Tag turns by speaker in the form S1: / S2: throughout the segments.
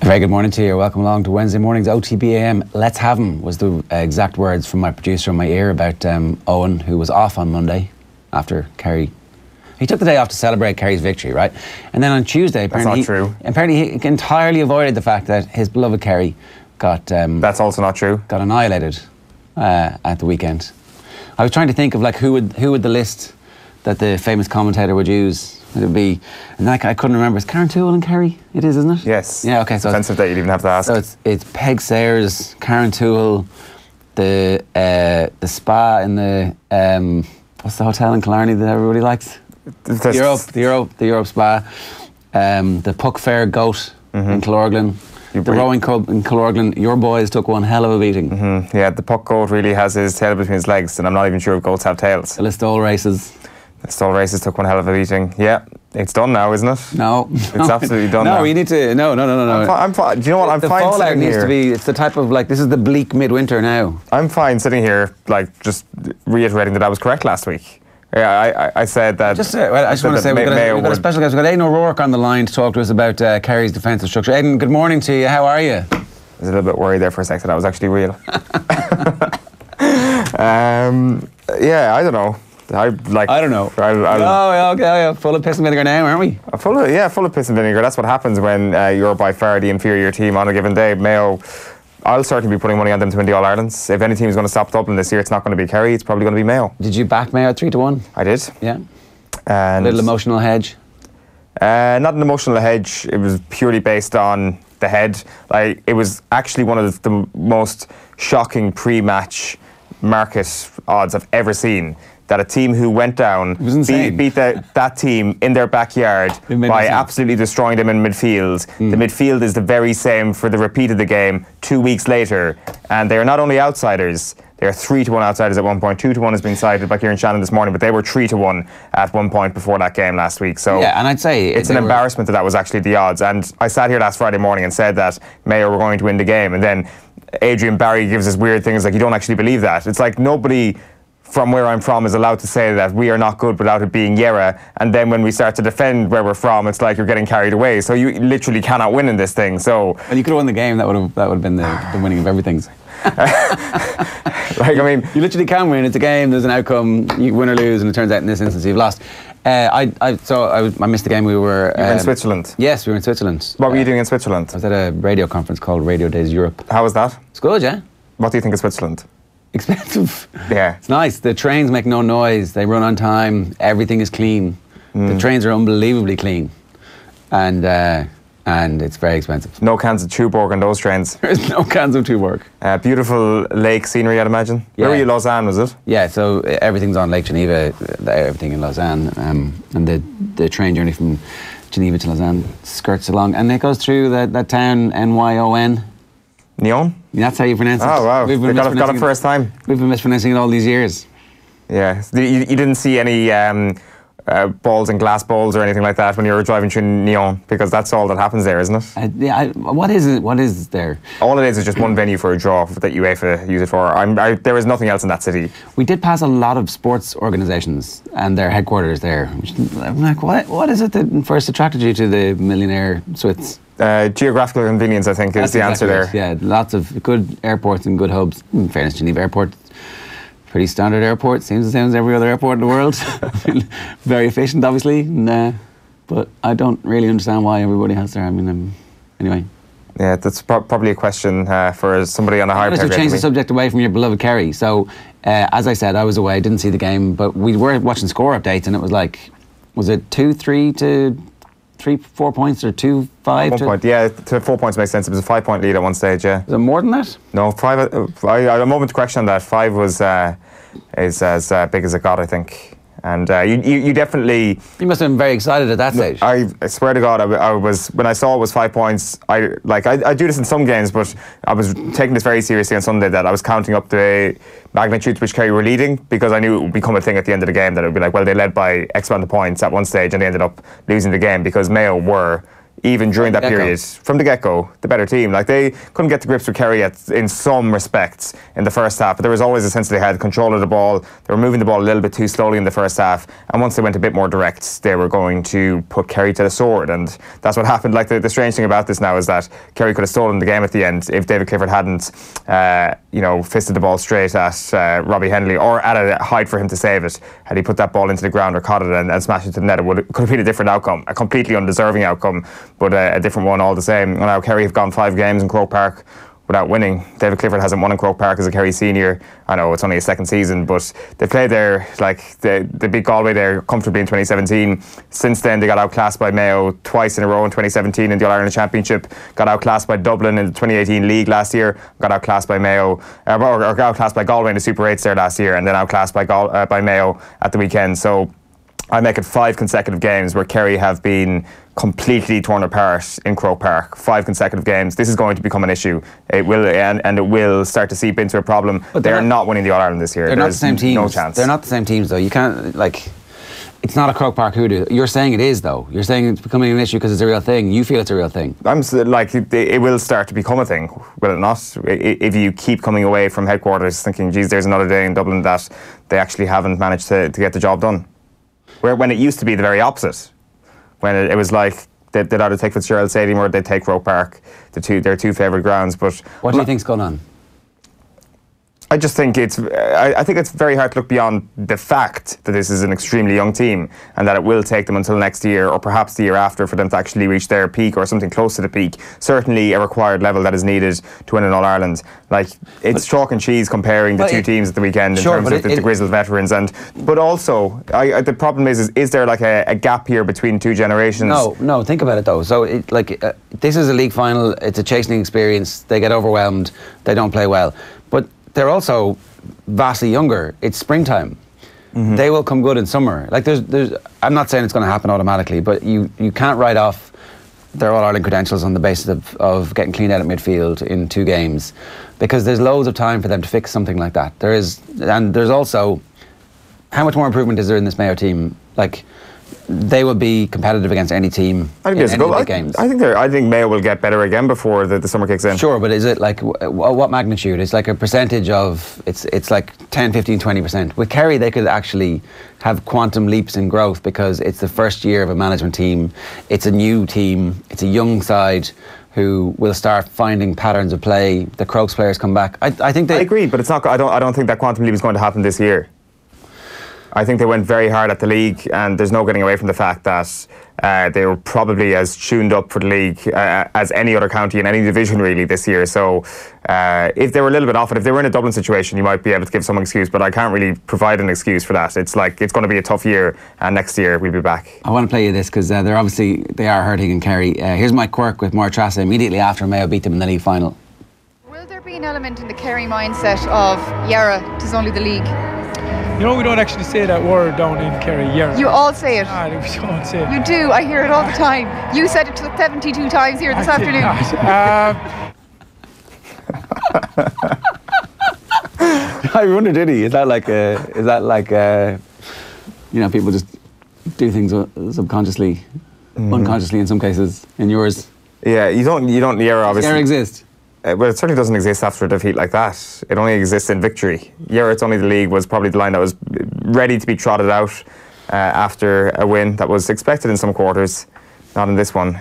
S1: A very good morning to you. Welcome along to Wednesday morning's OTBAM. Let's have him was the exact words from my producer in my ear about Owen, who was off on Monday after Kerry. He took the day off to celebrate Kerry's victory, right? And then on Tuesday, apparently he entirely avoided the fact that his beloved Kerry got...
S2: That's also not true.
S1: Got annihilated at the weekend. I was trying to think of like who would the list that the famous commentator would use. It would be, and then I couldn't remember. Is Karen Toole and Kerry? It is, isn't it?
S2: Yes.
S1: Yeah. Okay. So
S2: offensive that you'd even have to ask.
S1: So it's Peg Sayers, Karen Toole, the spa in the what's the hotel in Killarney that everybody likes? The Europe Spa, the Puck Fair Goat in Killorglin. The rowing club in Killorglin. Your boys took one hell of a beating.
S2: Yeah, the Puck Goat really has his tail between his legs, and I'm not even sure if goats have tails.
S1: The Listowel races.
S2: The Listowel races took one hell of a beating. Yeah, it's done now, isn't it?
S1: No.
S2: It's absolutely done now.
S1: No, you need to... No.
S2: I'm fine. Do you know what? I'm fine sitting here.
S1: Needs to be... It's the type of, like, this is the bleak midwinter now.
S2: I'm fine sitting here, like, just reiterating that I was correct last week. Yeah, I said that...
S1: I just want to say we've got a special guest. We've got Aidan O'Rourke on the line to talk to us about Kerry's defensive structure. Aidan, good morning to you. How are you?
S2: I was a little bit worried there for a second. That was actually real. Yeah, I don't know. I
S1: don't know. Okay. Full of piss and vinegar now, aren't we?
S2: Full of piss and vinegar. That's what happens when you're by far the inferior team on a given day. Mayo, I'll certainly be putting money on them to win the All-Irelands. If any team is going to stop Dublin this year, it's not going to be Kerry, it's probably going to be Mayo.
S1: Did you back Mayo 3-1?
S2: I did.
S1: Yeah.
S2: And
S1: a little emotional hedge?
S2: Not an emotional hedge. It was purely based on the head. Like, it was actually one of the most shocking pre-match market odds I've ever seen. That a team who went down beat that team in their backyard by absolutely destroying them in midfield. The midfield is the very same for the repeat of the game 2 weeks later, and they are not only outsiders, they are 3-1 outsiders at one point. 2-1 has been cited by Kieran Shannon this morning, but they were 3-1 at one point before that game last week. So
S1: yeah, and I'd say
S2: it's an embarrassment that was actually the odds. And I sat here last Friday morning and said that Mayo were going to win the game, and then Adrian Barry gives us weird things like, you don't actually believe that. It's like nobody from where I'm from is allowed to say that we are not good without it being Yera, and then when we start to defend where we're from, it's like you're getting carried away. So you literally cannot win in this thing. So
S1: and you could have won the game. That would have been the winning of everything.
S2: Like, I mean,
S1: you literally can win. It's a game. There's an outcome. You win or lose, and it turns out in this instance you've lost. I missed the game. We were
S2: in Switzerland.
S1: Yes, we were in Switzerland.
S2: What were you doing in Switzerland?
S1: I was at a radio conference called Radio Days Europe.
S2: How was that?
S1: It's good, yeah.
S2: What do you think of Switzerland?
S1: Expensive.
S2: Yeah.
S1: It's nice. The trains make no noise. They run on time. Everything is clean. The trains are unbelievably clean. And it's very expensive.
S2: No cans of Tuborg on those trains.
S1: There's no cans of Tuborg.
S2: Beautiful lake scenery, I'd imagine. Yeah. Where were you, Lausanne, was it?
S1: Yeah, so everything's on Lake Geneva, everything in Lausanne. And the train journey from Geneva to Lausanne skirts along. And it goes through that town, Nyon.
S2: Nyon?
S1: That's how you pronounce it.
S2: Oh, wow. They got it first time.
S1: We've been mispronouncing it all these years.
S2: Yeah. You didn't see any balls and glass balls or anything like that when you were driving through Nyon, because that's all that happens there, isn't it?
S1: What is it? What is there?
S2: All it is just one venue for a draw that UEFA use it for. There is nothing else in that city.
S1: We did pass a lot of sports organisations and their headquarters there. I'm like, what is it that first attracted you to the millionaire Swiss?
S2: Geographical convenience, I think, is the answer there.
S1: Yeah, lots of good airports and good hubs. In fairness, Geneva Airport, pretty standard airport. Seems the same as every other airport in the world. Very efficient, obviously. But I don't really understand why everybody has there. I mean, anyway.
S2: Yeah, that's probably a question for somebody on a higher pay grade.
S1: To change the subject away from your beloved Kerry. So, as I said, I was away, didn't see the game, but we were watching score updates, and it was like, was it 2-3 to 3-4 points or 2-5?
S2: 1 point, yeah. 4 points makes sense. It was a 5 point lead at one stage, yeah.
S1: Was it more than that?
S2: No, 5. I had a moment to correction on that. 5 was is as big as it got, I think. And you definitely...
S1: You must have been very excited at that stage.
S2: I swear to God, I was, when I saw it was 5 points, I do this in some games, but I was taking this very seriously on Sunday, that I was counting up the magnitude to which Kerry were leading, because I knew it would become a thing at the end of the game, that it would be like, well, they led by X amount of points at one stage and they ended up losing the game, because Mayo were even during that period. From the get-go, the better team. Like, they couldn't get to grips with Kerry in some respects in the first half, but there was always a sense they had control of the ball. They were moving the ball a little bit too slowly in the first half, and once they went a bit more direct, they were going to put Kerry to the sword, and that's what happened. Like, the strange thing about this now is that Kerry could have stolen the game at the end if David Clifford hadn't, fisted the ball straight at Robbie Henley, or at a height for him to save it. Had he put that ball into the ground or caught it and smashed it to the net, could have been a different outcome, a completely undeserving outcome, but a different one all the same. Now Kerry have gone 5 games in Croke Park without winning. David Clifford hasn't won in Croke Park as a Kerry senior. I know it's only his second season, but they played there, like, they beat Galway there comfortably in 2017. Since then, they got outclassed by Mayo twice in a row in 2017 in the All-Ireland Championship, got outclassed by Dublin in the 2018 League last year, got outclassed by Mayo, or got outclassed by Galway in the Super 8s there last year, and then outclassed by Mayo at the weekend. So I make it 5 consecutive games where Kerry have been completely torn apart in Croke Park. 5 consecutive games. This is going to become an issue. It will, and it will start to seep into a problem. But they're not winning the All-Ireland this year.
S1: They're not the same teams.
S2: No chance.
S1: They're not the same teams, though. You can't, like, it's not a Croke Park hoodoo. You're saying it is, though. You're saying it's becoming an issue because it's a real thing. You feel it's a real thing.
S2: It will start to become a thing, will it not? If you keep coming away from headquarters thinking, geez, there's another day in Dublin that they actually haven't managed to get the job done. When it used to be the very opposite. When it was like they'd either take Fitzgerald Stadium or they'd take Croke Park, their 2 favourite grounds. But
S1: what do you think's going on?
S2: I just think I think it's very hard to look beyond the fact that this is an extremely young team and that it will take them until next year or perhaps the year after for them to actually reach their peak or something close to the peak. Certainly a required level that is needed to win an All-Ireland. Like, it's chalk and cheese comparing the 2 teams at the weekend in terms of the grizzled veterans. But also, the problem is there like a gap here between 2 generations?
S1: No, think about it though. So this is a league final, it's a chastening experience, they get overwhelmed, they don't play well. But they're also vastly younger. It's springtime. Mm-hmm. They will come good in summer. Like, I'm not saying it's going to happen automatically, but you can't write off their All-Ireland credentials on the basis of getting cleaned out at midfield in 2 games, because there's loads of time for them to fix something like that. And there's also, how much more improvement is there in this Mayo team? Like, they will be competitive against any team in any of the games.
S2: I think Mayo will get better again before the summer kicks in.
S1: Sure, but is it like what magnitude? It's like a percentage of it's like 10, 15, 20%. With Kerry, they could actually have quantum leaps in growth because it's the first year of a management team. It's a new team. It's a young side who will start finding patterns of play. The Crokes players come back. I agree,
S2: but it's not. I don't think that quantum leap is going to happen this year. I think they went very hard at the league, and there's no getting away from the fact that they were probably as tuned up for the league as any other county in any division really this year. So if they were a little bit off it, if they were in a Dublin situation, you might be able to give some excuse, but I can't really provide an excuse for that. It's like, it's going to be a tough year, and next year we'll be back.
S1: I want to play you this because they are hurting in Kerry. Here's Mike Quirk with Oireachtas immediately after Mayo beat them in the league final.
S3: Will there be an element in the Kerry mindset of Yara, 'tis only the league?
S4: You know, we don't actually say that word down in Kerry. Yeah.
S3: You all say it.
S4: No, we don't say it.
S3: You do. I hear it all the time. You said it 72 times here this afternoon.
S1: I wonder, did he? Is that like people just do things subconsciously, unconsciously in some cases. In yours,
S2: yeah, you don't Yara obviously.
S1: Yara exist.
S2: Well, it certainly doesn't exist after a defeat like that. It only exists in victory. It's only the league was probably the line that was ready to be trotted out after a win that was expected in some quarters, not in this one.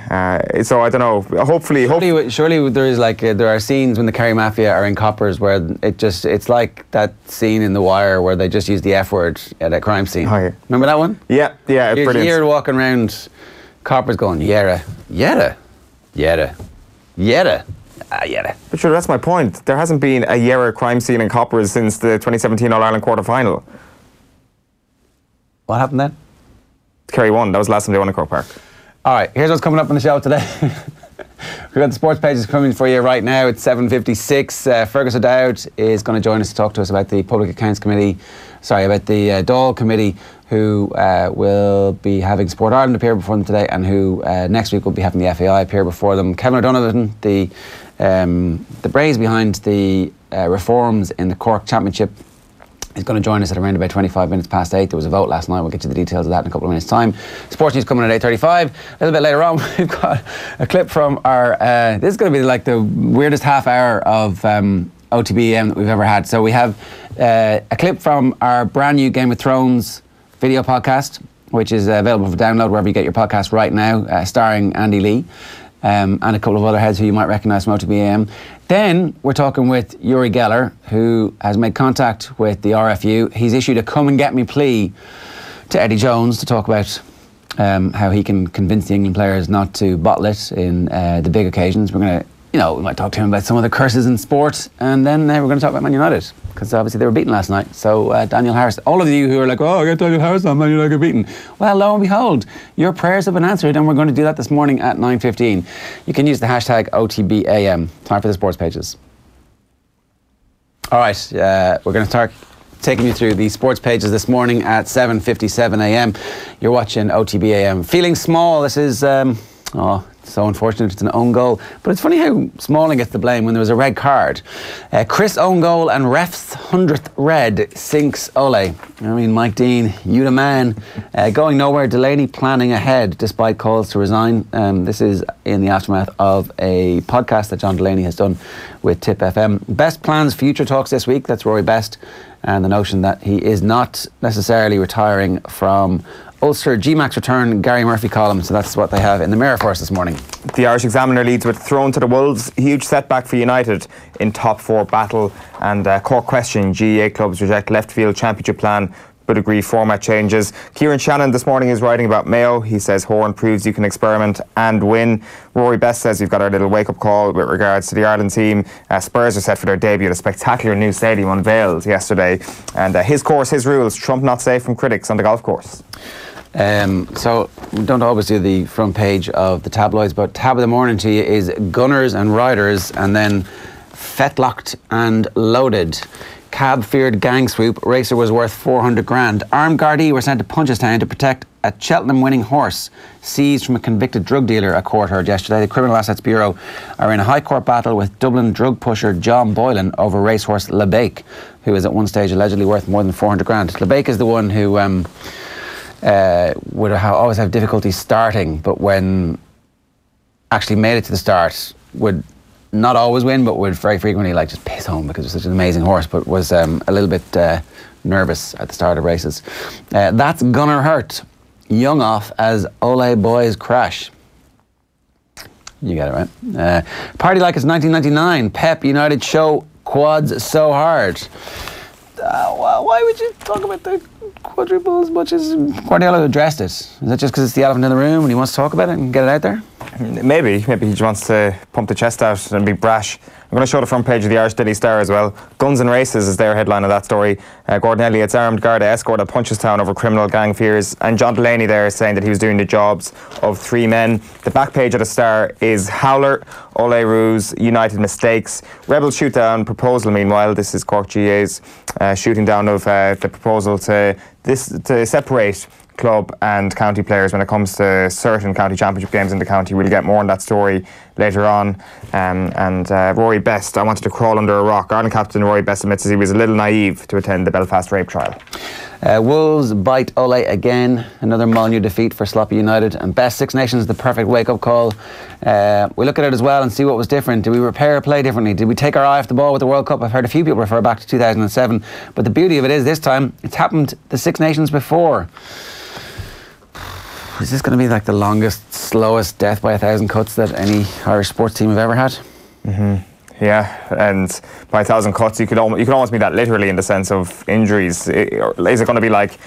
S2: So I don't know. Hopefully,
S1: surely there is there are scenes when the Kerry Mafia are in coppers where it's like that scene in The Wire where they just use the F word at a crime scene. Oh, yeah. Remember that one?
S2: Yeah, brilliant.
S1: You're walking around coppers going Yara.
S2: But sure, that's my point. There hasn't been a Yara crime scene in Coppers since the 2017 All-Ireland quarter-final.
S1: What happened then?
S2: Kerry won. That was the last time they won in Croke Park.
S1: All right, here's what's coming up on the show today. We've got the sports pages coming for you right now. It's 7:56. Fergus O'Dowd is going to join us to talk to us about the Public Accounts Committee, about the Dáil Committee, who will be having Sport Ireland appear before them today, and who next week will be having the FAI appear before them. Kevin O'Donovan, the brains behind the reforms in the Cork Championship, He's going to join us at around about 25 minutes past 8. There was a vote last night. We'll get you the details of that in a couple of minutes' time. Sports news coming at 8:35. A little bit later on, we've got a clip from our... this is going to be like the weirdest half hour of OTBAM that we've ever had. So we have a clip from our brand new Game of Thrones video podcast, which is available for download wherever you get your podcast right now, starring Andy Lee and a couple of other heads who you might recognise from OTBAM. Then we're talking with Uri Geller, who has made contact with the RFU. He's issued a come and get me plea to Eddie Jones to talk about how he can convince the England players not to bottle it in the big occasions. We're going to, we might talk to him about some of the curses in sport, and then we're going to talk about Man United, because obviously they were beaten last night. So Daniel Harris, all of you who are like, oh, I got Daniel Harris on, Man United got beaten. Well, lo and behold, your prayers have been answered, and we're going to do that this morning at 9:15. You can use the hashtag OTBAM. Time for the sports pages. All right, we're going to start taking you through the sports pages this morning at 7:57 a.m. You're watching OTBAM. Feeling small, this is... so unfortunate, it's an own goal. But it's funny how Smalling gets the blame when there was a red card. Chris own goal and ref's 100th red sinks Ole. I mean, Mike Dean, you the man. Going nowhere, Delaney planning ahead despite calls to resign. This is in the aftermath of a podcast that John Delaney has done with Tip FM. Best plans, future talks this week. That's Rory Best. And the notion that he is not necessarily retiring from Ulster. GMAX return, Gary Murphy column. So that's what they have in the Mirror for us this morning.
S2: The Irish Examiner leads with thrown to the Wolves. Huge setback for United in top four battle. And Cork question, GAA clubs reject left field championship plan but agree format changes. Kieran Shannon this morning is writing about Mayo. He says Horan proves you can experiment and win. Rory Best says we've got our little wake-up call with regards to the Ireland team. Spurs are set for their debut at a spectacular new stadium unveiled yesterday. And his course, his rules, Trump not safe from critics on the golf course.
S1: So we don't always do the front page of the tabloids, but tab of the morning to you is Gunners and Riders, and then fetlocked and loaded. Cab feared gang swoop, racer was worth 400 grand. Armed Gardaí were sent to Punchestown to protect a Cheltenham winning horse seized from a convicted drug dealer, a court heard yesterday. The Criminal Assets Bureau are in a high court battle with Dublin drug pusher John Boylan over racehorse LeBake, who is at one stage allegedly worth more than 400 grand. LeBake is the one who would always have difficulty starting, but when actually made it to the start would not always win, but would very frequently just piss home because it was such an amazing horse, but was a little bit nervous at the start of races. That's Gunnar Hurt, young off as Ole boys crash. You get it right. Party like it's 1999. Pep United show quads so hard. Why would you talk about the quadruple as much as Guardiola addressed it? Is that just because it's the elephant in the room and he wants to talk about it and get it out there?
S2: Maybe he just wants to pump the chest out and be brash. I'm going to show the front page of the Irish Daily Star as well. Guns and Races is their headline of that story. Gordon Elliott's armed Garda escort at Punchestown over criminal gang fears, and John Delaney there is saying that he was doing the jobs of three men. The back page of the Star is Howler, Ole Ruse, United mistakes, rebel shoot down proposal. Meanwhile, this is Cork GAA's shooting down of the proposal to separate club and county players when it comes to certain county championship games in the county. We'll get more on that story later on. And Rory Best, I wanted to crawl under a rock. Ireland captain Rory Best admits he was a little naive to attend the Belfast rape trial.
S1: Wolves bite Ole again. Another Molyneux defeat for sloppy United. And Best Six Nations, the perfect wake-up call. We look at it as well and see what was different. Did we repair play differently? Did we take our eye off the ball with the World Cup? I've heard a few people refer back to 2007. But the beauty of it is this time, it's happened the Six Nations before. Is this going to be like the longest, slowest death by 1,000 cuts that any Irish sports team have ever had?
S2: Mm-hmm. Yeah, and by 1,000 cuts, you could almost mean that literally in the sense of injuries. Is it going to be like,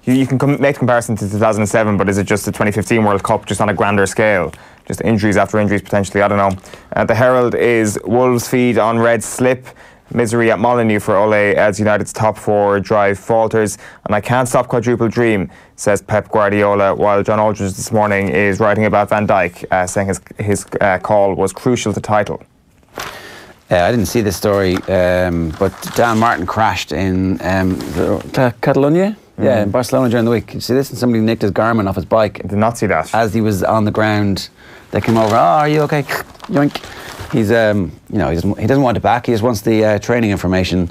S2: you can make the comparison to 2007, but is it just the 2015 World Cup just on a grander scale? Just injuries after injuries potentially, I don't know. The Herald is Wolves feed on red slip. Misery at Molyneux for Ole as United's top four drive falters. And I can't stop quadruple dream, says Pep Guardiola, while John Aldridge this morning is writing about Van Dijk, saying his call was crucial to title.
S1: I didn't see this story, but Dan Martin crashed in Catalonia? Yeah, in Barcelona during the week. Did you see this? And somebody nicked his Garmin off his bike.
S2: I did not see that.
S1: As he was on the ground, they came over, are you okay? Yoink. He's, he doesn't want it back. He just wants the training information.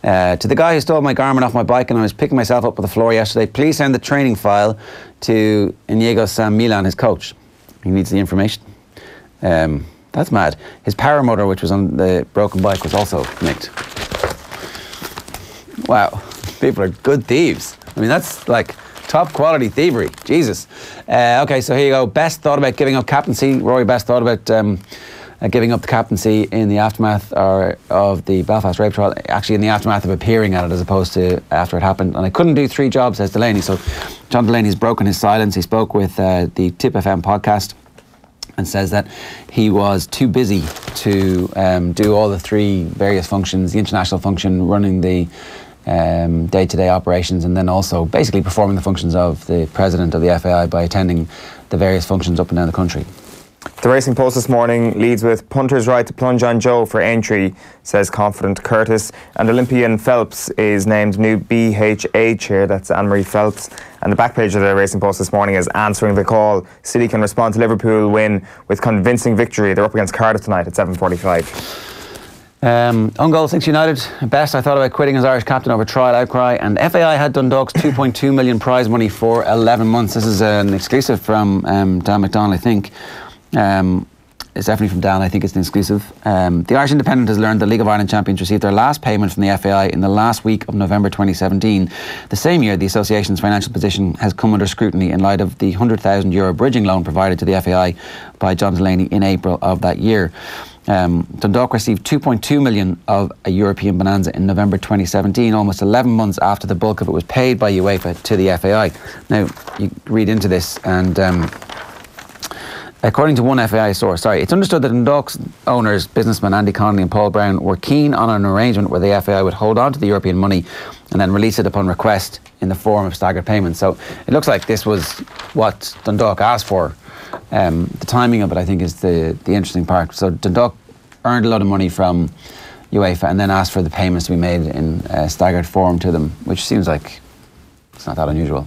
S1: To the guy who stole my Garmin off my bike and I was picking myself up with the floor yesterday, please send the training file to Inigo San Milan, his coach. He needs the information. That's mad. His power motor, which was on the broken bike, was also nicked. Wow, people are good thieves. I mean, that's like top quality thievery. Jesus. Okay, so here you go. Best thought about giving up captaincy. Rory Best thought about giving up the captaincy in the aftermath of the Belfast rape trial. Actually, in the aftermath of appearing at it, as opposed to after it happened. And I couldn't do 3 jobs, says Delaney. So John Delaney's broken his silence. He spoke with the Tip FM podcast and says that he was too busy to do all the 3 various functions: the international function, running the day-to-day operations, and then also basically performing the functions of the president of the FAI by attending the various functions up and down the country.
S2: The Racing Post this morning leads with punter's right to plunge on Joe for entry, says confident Curtis. And Olympian Phelps is named new BHA chair, that's Anne-Marie Phelps. And the back page of the Racing Post this morning is answering the call. City can respond to Liverpool win with convincing victory. They're up against Cardiff tonight at 7:45.
S1: On goal since United. Best, I thought about quitting as Irish captain over trial outcry, and FAI had Dundalk's 2.2 million prize money for 11 months. This is an exclusive from Dan McDonald, I think. It's definitely from Dan, I think it's an exclusive. The Irish Independent has learned the League of Ireland champions received their last payment from the FAI in the last week of November 2017. The same year, the association's financial position has come under scrutiny in light of the €100,000 bridging loan provided to the FAI by John Delaney in April of that year. Dundalk received 2.2 million of a European bonanza in November 2017, almost 11 months after the bulk of it was paid by UEFA to the FAI. Now, you read into this, and according to one FAI source, it's understood that Dundalk's owners, businessmen Andy Connolly and Paul Brown, were keen on an arrangement where the FAI would hold on to the European money and then release it upon request in the form of staggered payments. So it looks like this was what Dundalk asked for. The timing of it, I think, is the interesting part. So Dundalk earned a lot of money from UEFA and then asked for the payments to be made in staggered form to them, which seems like it's not that unusual.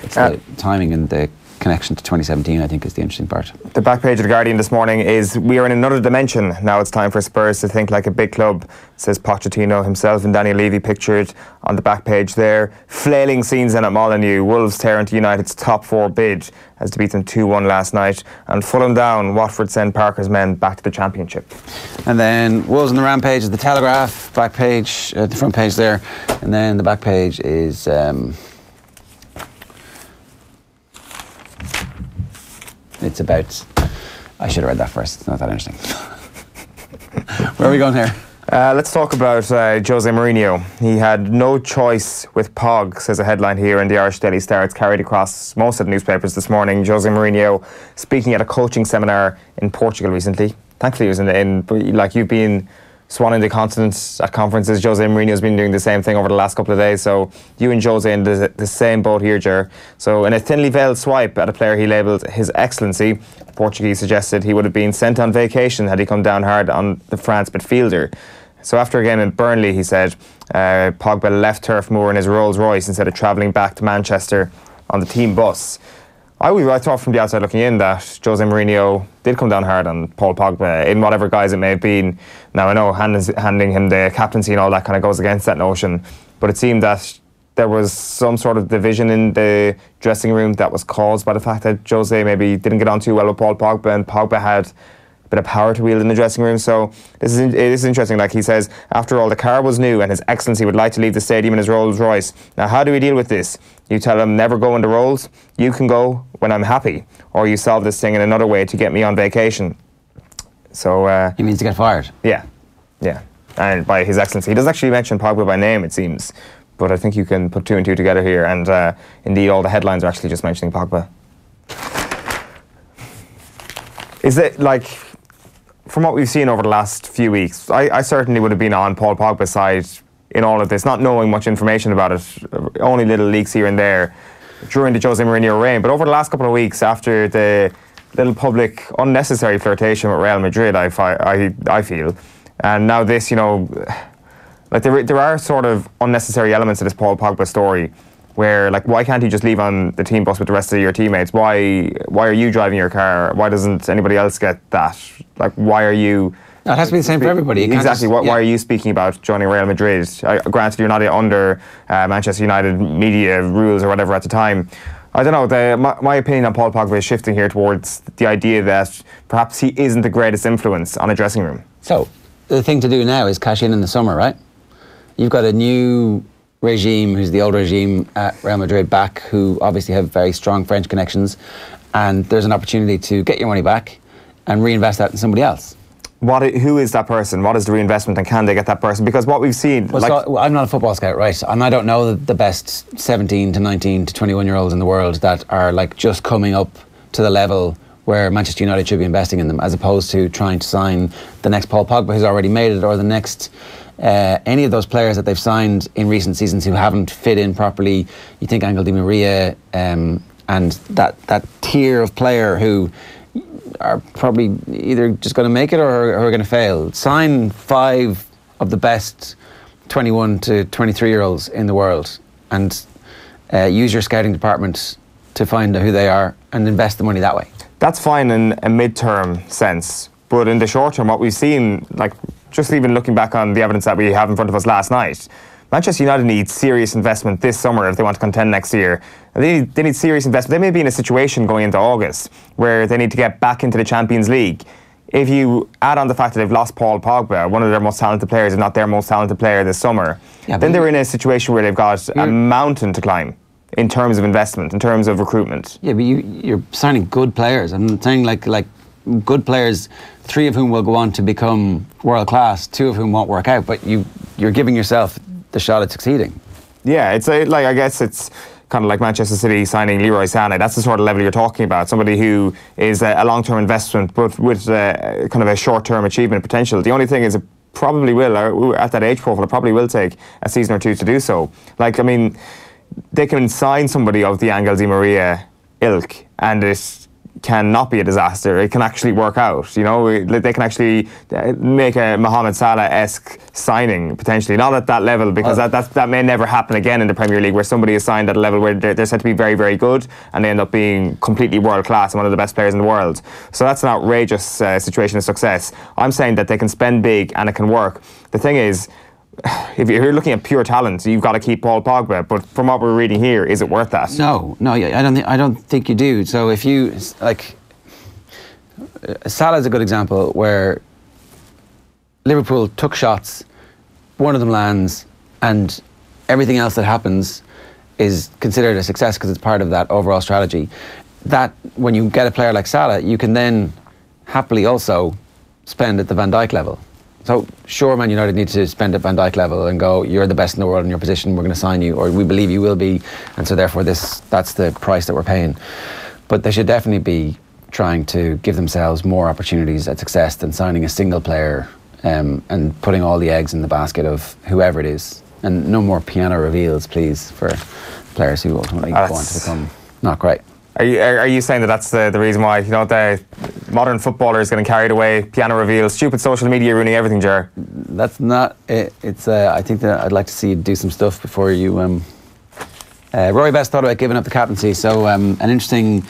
S1: It's the timing and the connection to 2017, I think, is the interesting part.
S2: The back page of The Guardian this morning is, we are in another dimension. Now it's time for Spurs to think like a big club, says Pochettino himself, and Daniel Levy pictured on the back page there. Flailing scenes in at Molineux. Wolves tear into United's top 4 bid as to beat them 2-1 last night. And Fulham down, Watford send Parker's men back to the Championship.
S1: And then Wolves on the rampage is the Telegraph, back page, the front page there. And then the back page is... it's about... I should have read that first. It's not that interesting. Where are we going here?
S2: Let's talk about Jose Mourinho. He had no choice with Pog, says a headline here in the Irish Daily Star. It's carried across most of the newspapers this morning. Jose Mourinho speaking at a coaching seminar in Portugal recently. Thankfully, he was like you've been swanning the continent at conferences. Jose Mourinho's been doing the same thing over the last couple of days. So you and Jose in the same boat here, Ger. So in a thinly veiled swipe at a player he labelled His Excellency, the Portuguese suggested he would have been sent on vacation had he come down hard on the France midfielder. So after a game in Burnley, he said, Pogba left Turf Moor in his Rolls Royce instead of travelling back to Manchester on the team bus. I thought from the outside looking in that Jose Mourinho did come down hard on Paul Pogba in whatever guise it may have been. Now I know handing him the captaincy and all that kind of goes against that notion, but it seemed that there was some sort of division in the dressing room that was caused by the fact that Jose maybe didn't get on too well with Paul Pogba, and Pogba had a bit of power to wield in the dressing room. So it is interesting. Like he says, after all, the car was new and His Excellency would like to leave the stadium in his Rolls Royce. Now, how do we deal with this? You tell him never go in the Rolls. You can go when I'm happy, or you solve this thing in another way to get me on vacation. So
S1: He means to get fired.
S2: Yeah, and by His Excellency. He does actually mention Pogba by name, it seems, but I think you can put 2 and 2 together here. And indeed, all the headlines are actually just mentioning Pogba. Is it like, from what we've seen over the last few weeks, I certainly would have been on Paul Pogba's side in all of this, not knowing much information about it, only little leaks here and there during the Jose Mourinho reign. But over the last couple of weeks, after the little public unnecessary flirtation with Real Madrid, I feel, and now this, like there are sort of unnecessary elements of this Paul Pogba story, where, like, why can't you just leave on the team bus with the rest of your teammates? Why are you driving your car? Why doesn't anybody else get that? Like, why are you
S1: No, it has to be the same for everybody.
S2: Exactly. Why are you speaking about joining Real Madrid? Granted, you're not under Manchester United media rules or whatever at the time. I don't know. My opinion on Paul Pogba is shifting here towards the idea that perhaps he isn't the greatest influence on a dressing room.
S1: So, the thing to do now is cash in the summer, right? You've got a new regime, who's the old regime at Real Madrid back, who obviously have very strong French connections, and there's an opportunity to get your money back and reinvest that in somebody else.
S2: Who is that person? What is the reinvestment, and can they get that person? Because what we've seen...
S1: I'm not a football scout, right? And I don't know the best 17 to 19 to 21-year-olds in the world that are like just coming up to the level where Manchester United should be investing in them, as opposed to trying to sign the next Paul Pogba who's already made it, or the next... any of those players that they've signed in recent seasons who haven't fit in properly. You think Angel Di Maria and that tier of player who are probably either just going to make it or are going to fail. Sign 5 of the best 21 to 23-year-olds in the world and use your scouting department to find out who they are and invest the money that way.
S2: That's fine in a mid-term sense, but in the short term, what we've seen, like just even looking back on the evidence that we have in front of us last night, Manchester United needs serious investment this summer if they want to contend next year. They need serious investment. They may be in a situation going into August where they need to get back into the Champions League. If you add on the fact that they've lost Paul Pogba, one of their most talented players, if not their most talented player this summer, then they're in a situation where they've got a mountain to climb in terms of investment, in terms of recruitment. Yeah,
S1: but you're signing good players. I'm saying like good players, 3 of whom will go on to become world class, 2 of whom won't work out, but you're giving yourself the shot at succeeding.
S2: Yeah, it's I guess it's kind of like Manchester City signing Leroy Sané. That's the sort of level you're talking about. Somebody who is a long-term investment, but with kind of a short-term achievement potential. The only thing is, it probably will, or at that age profile, it probably will take a season or 2 to do so. Like, I mean, they can sign somebody of the Angel Di Maria ilk, and it cannot be a disaster. It can actually work out. You know, they can actually make a Mohamed Salah-esque signing potentially, not at that level, because that may never happen again in the Premier League, where somebody is signed at a level where they're said to be very, very good, and they end up being completely world class and one of the best players in the world. So that's an outrageous situation of success. I'm saying that they can spend big and it can work. The thing is, if you're looking at pure talent, you've got to keep Paul Pogba. But from what we're reading here, is it worth that?
S1: No, I don't think you do. So if you like, Salah is a good example where Liverpool took shots, one of them lands, and everything else that happens is considered a success because it's part of that overall strategy. That when you get a player like Salah, you can then happily also spend at the Van Dijk level. So sure, Man United need to spend at Van Dijk level and go, you're the best in the world in your position, we're going to sign you, or we believe you will be, and so therefore that's the price that we're paying. But they should definitely be trying to give themselves more opportunities at success than signing a single player and putting all the eggs in the basket of whoever it is. And no more piano reveals, please, for players who ultimately go on to become not great.
S2: Are you saying that that's the reason why, you know, the modern footballer is getting carried away, piano reveals, stupid social media ruining everything, Ger?
S1: That's not it. It's I think that I'd like to see you do some stuff before you... Roy Best thought about giving up the captaincy, so an interesting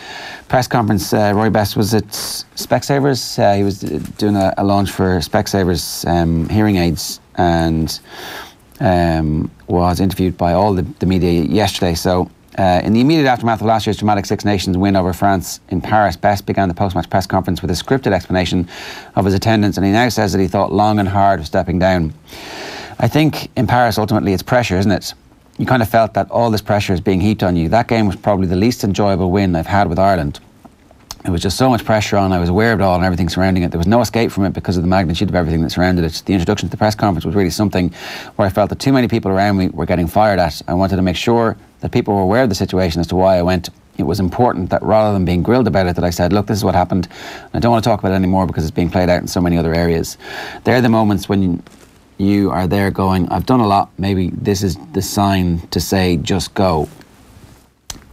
S1: press conference. Roy Best was at Specsavers. He was doing a launch for Specsavers hearing aids, and was interviewed by all the media yesterday. So in the immediate aftermath of last year's dramatic Six Nations win over France in Paris, Best began the post-match press conference with a scripted explanation of his attendance, and he now says that he thought long and hard of stepping down. I think in Paris, ultimately, it's pressure, isn't it? You kind of felt that all this pressure is being heaped on you. That game was probably the least enjoyable win I've had with Ireland. There was just so much pressure on. I was aware of it all and everything surrounding it. There was no escape from it because of the magnitude of everything that surrounded it. The introduction to the press conference was really something where I felt that too many people around me were getting fired at. I wanted to make sure that people were aware of the situation as to why I went. It was important that rather than being grilled about it, that I said, look, this is what happened. I don't want to talk about it anymore because it's being played out in so many other areas. They're the moments when you are there going, I've done a lot, maybe this is the sign to say, just go.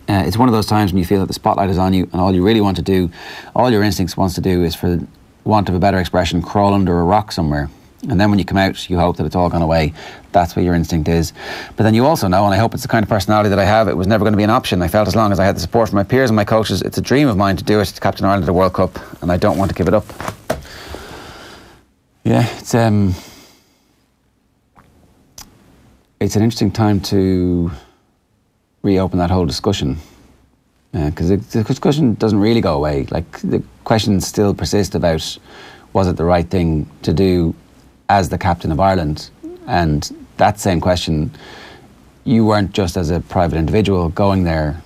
S1: It's one of those times when you feel that the spotlight is on you and all you really want to do, all your instincts wants to do is, for want of a better expression, crawl under a rock somewhere. And then when you come out, you hope that it's all gone away. That's what your instinct is. But then you also know, and I hope it's the kind of personality that I have, it was never going to be an option. I felt as long as I had the support from my peers and my coaches, it's a dream of mine to do it, to captain Ireland at the World Cup, and I don't want to give it up. Yeah, it's an interesting time to reopen that whole discussion, because the discussion doesn't really go away. Like, the questions still persist about, was it the right thing to do as the captain of Ireland? And that same question, you weren't just as a private individual going there,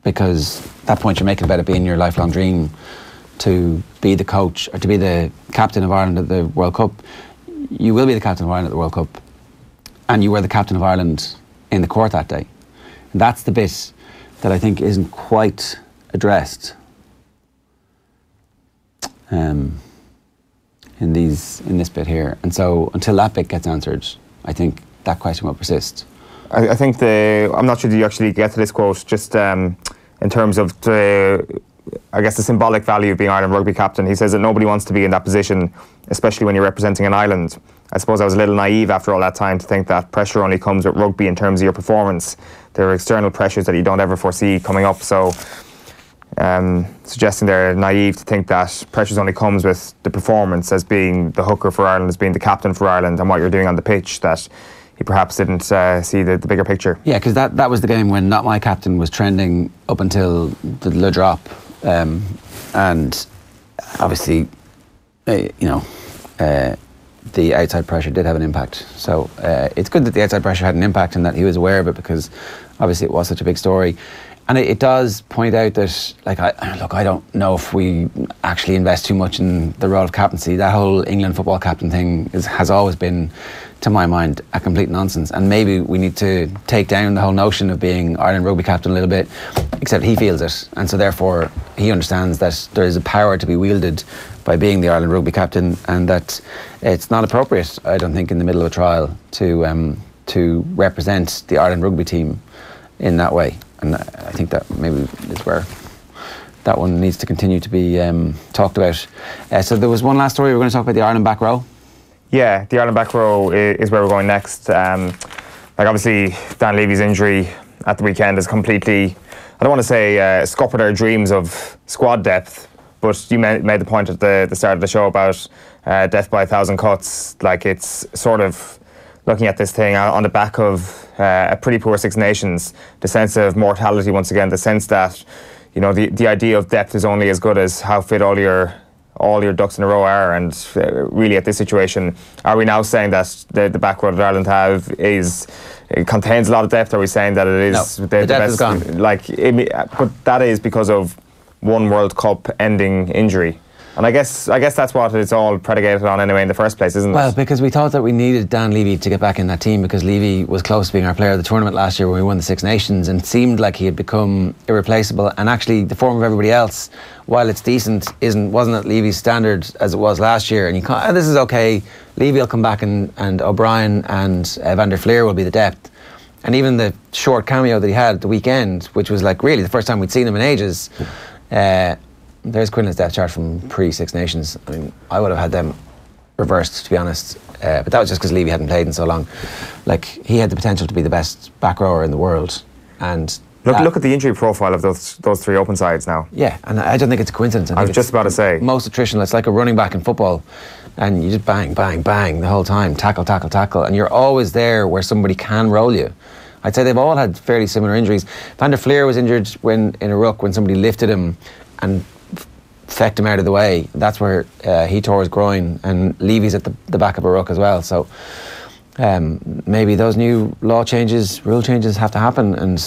S1: because at that point you're making about it being your lifelong dream to be the coach or to be the captain of Ireland at the World Cup. You will be the captain of Ireland at the World Cup, and you were the captain of Ireland in the court that day. And that's the bit that I think isn't quite addressed in this bit here. And so until that bit gets answered, I think that question will persist.
S2: I think I'm not sure do you actually get to this quote, just in terms of the symbolic value of being Ireland rugby captain. He says that nobody wants to be in that position, especially when you're representing an island. I suppose I was a little naive after all that time to think that pressure only comes with rugby in terms of your performance. There are external pressures that you don't ever foresee coming up. So suggesting they're naive to think that pressures only comes with the performance as being the hooker for Ireland, as being the captain for Ireland, and what you're doing on the pitch, that he perhaps didn't see the bigger picture. Yeah,
S1: because that was the game when Not My Captain was trending up until the Le Drop. And obviously, the outside pressure did have an impact. So it's good that the outside pressure had an impact and that he was aware of it, because obviously it was such a big story. And it does point out that, I don't know if we actually invest too much in the role of captaincy. That whole England football captain thing has always been, to my mind, a complete nonsense. And maybe we need to take down the whole notion of being Ireland rugby captain a little bit, except he feels it. And so therefore he understands that there is a power to be wielded by being the Ireland rugby captain, and that it's not appropriate, I don't think, in the middle of a trial to represent the Ireland rugby team in that way. And I think that maybe is where that one needs to continue to be talked about. So there was one last story. We're going to talk about the Ireland back row.
S2: Yeah, the Ireland back row is where we're going next. Obviously, Dan Levy's injury at the weekend has completely, I don't want to say scuppered our dreams of squad depth, but you made the point at the start of the show about death by 1,000 cuts. Like, it's sort of looking at this thing on the back of a pretty poor Six Nations, the sense of mortality once again, the sense that, the idea of depth is only as good as how fit all your ducks in a row are. And really, at this situation, are we now saying that the back row that Ireland have it contains a lot of depth? Are we saying that it is
S1: the depth
S2: best?
S1: Is gone.
S2: But that is because of one World Cup ending injury. And I guess that's what it's all predicated on anyway in the first place, isn't it?
S1: Well, because we thought that we needed Dan Levy to get back in that team, because Levy was close to being our player of the tournament last year when we won the Six Nations, and seemed like he had become irreplaceable. And actually, the form of everybody else, while it's decent, wasn't at Levy's standard as it was last year. And you can't, this is okay. Levy will come back, and O'Brien and Van der Fleer will be the depth. And even the short cameo that he had at the weekend, which was like really the first time we'd seen him in ages. There's Quinlan's depth chart from pre-Six Nations. I mean, I would have had them reversed, to be honest. But that was just because Levy hadn't played in so long. Like, he had the potential to be the best back rower in the world. And
S2: look at the injury profile of those three open sides now.
S1: Yeah, and I don't think it's a coincidence.
S2: I was just about to say.
S1: Most attritional. It's like a running back in football. And you just bang, bang, bang the whole time. Tackle, tackle, tackle. And you're always there where somebody can roll you. I'd say they've all had fairly similar injuries. Van der Fleer was injured in a ruck when somebody lifted him and fecked him out of the way. That's where he tore his groin, and Levy's at the back of a ruck as well. So maybe those new rule changes have to happen, and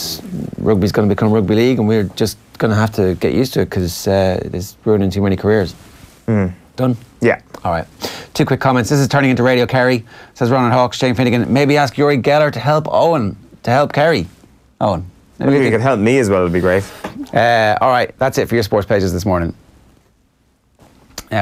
S1: rugby's going to become rugby league, and we're just going to have to get used to it, because it's ruining too many careers. Done?
S2: Yeah.
S1: All right. 2 quick comments. This is turning into Radio Kerry, says Ronan Hawks. Shane Finnegan, maybe ask Uri Geller to help Owen, to help Kerry. Owen.
S2: Maybe you could help me as well, it'd be great.
S1: All right, that's it for your sports pages this morning.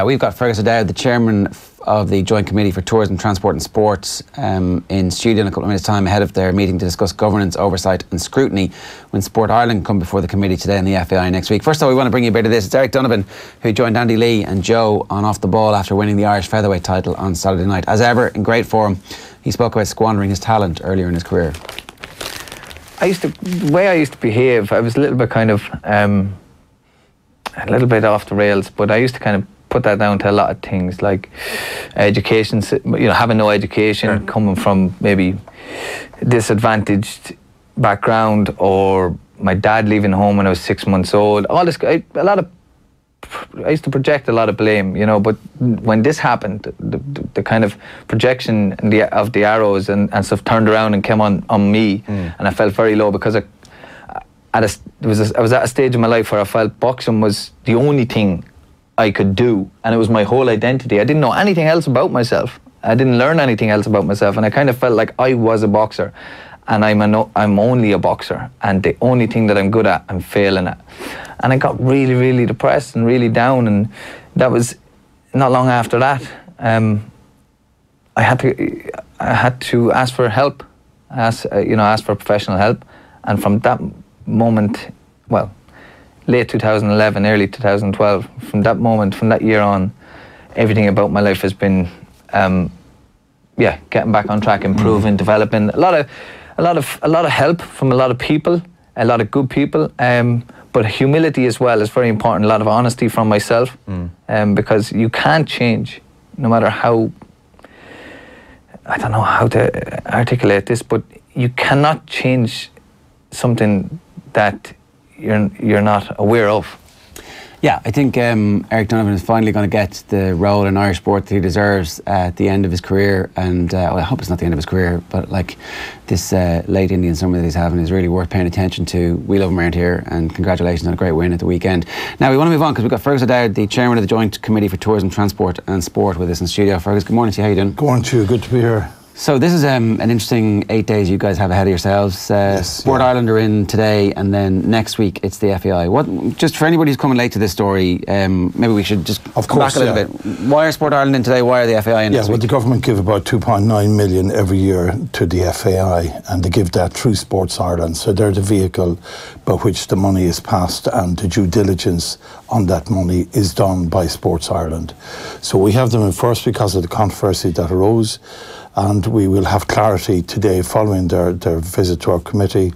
S1: We've got Fergus O'Dowd, the chairman of the Joint Committee for Tourism, Transport and Sport, in studio in a couple of minutes' time ahead of their meeting to discuss governance, oversight and scrutiny when Sport Ireland come before the committee today and the FAI next week. First of all, we want to bring you a bit of this. It's Eric Donovan who joined Andy Lee and Joe on Off the Ball after winning the Irish featherweight title on Saturday night. As ever, in great form, he spoke about squandering his talent earlier in his career.
S5: The way I used to behave, I was a little bit kind of, a little bit off the rails, but I used to kind of put that down to a lot of things, like education, having no education, coming from maybe disadvantaged background, or my dad leaving home when I was 6 months old. All this, I used to project a lot of blame, but when this happened, the kind of projection of the arrows and stuff turned around and came on me, and I felt very low because I was at a stage in my life where I felt boxing was the only thing I could do, and it was my whole identity. I didn't know anything else about myself. I didn't learn anything else about myself, and I kind of felt like I was a boxer, and I'm only a boxer, and the only thing that I'm good at, I'm failing at. And I got really, really depressed and really down, and that was not long after that. I had to ask for help, ask for professional help, and from that moment, well, late 2011, early 2012, from that year on, everything about my life has been, getting back on track, improving, developing. A lot of help from a lot of people, a lot of good people, but humility as well is very important. A lot of honesty from myself, because you can't change, no matter how. I don't know how to articulate this, but you cannot change something that you're not aware of.
S1: Yeah, I think Eric Donovan is finally going to get the role in Irish sport that he deserves at the end of his career, and I hope it's not the end of his career, but like this late Indian summer that he's having is really worth paying attention to. We love him around here, and congratulations on a great win at the weekend. Now we want to move on because we've got Fergus O'Dowd, the chairman of the Joint Committee for Tourism, Transport and Sport, with us in the studio. Fergus, good morning to you. How you doing?
S6: Good morning to you. Good to be here.
S1: So this is an interesting 8 days you guys have ahead of yourselves. Sport Ireland are in today, and then next week it's the FAI. Just for anybody who's coming late to this story, maybe we should just come back a little bit. Why are Sport Ireland in today? Why are the FAI in next week?
S6: The government give about 2.9 million every year to the FAI, and they give that through Sports Ireland. So they're the vehicle by which the money is passed, and the due diligence on that money is done by Sports Ireland. So we have them in first because of the controversy that arose. And we will have clarity today following their visit to our committee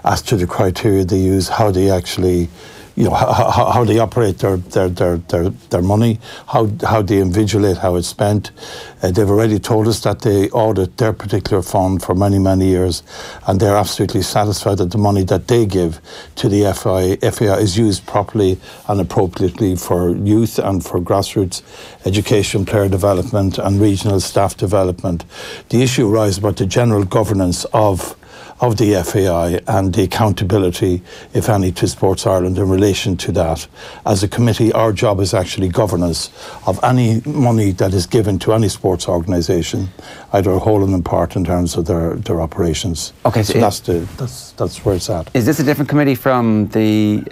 S6: as to the criteria they use, how they actually, how they operate their money, how they invigilate how it's spent. They've already told us that they audit their particular fund for many, many years, and they're absolutely satisfied that the money that they give to the FAI is used properly and appropriately for youth and for grassroots education, player development and regional staff development. The issue arises about the general governance of the FAI and the accountability, if any, to Sports Ireland in relation to that. As a committee, our job is actually governance of any money that is given to any sports organisation, either whole and in part in terms of their operations. Okay, so that's where it's at.
S1: Is this a different committee from the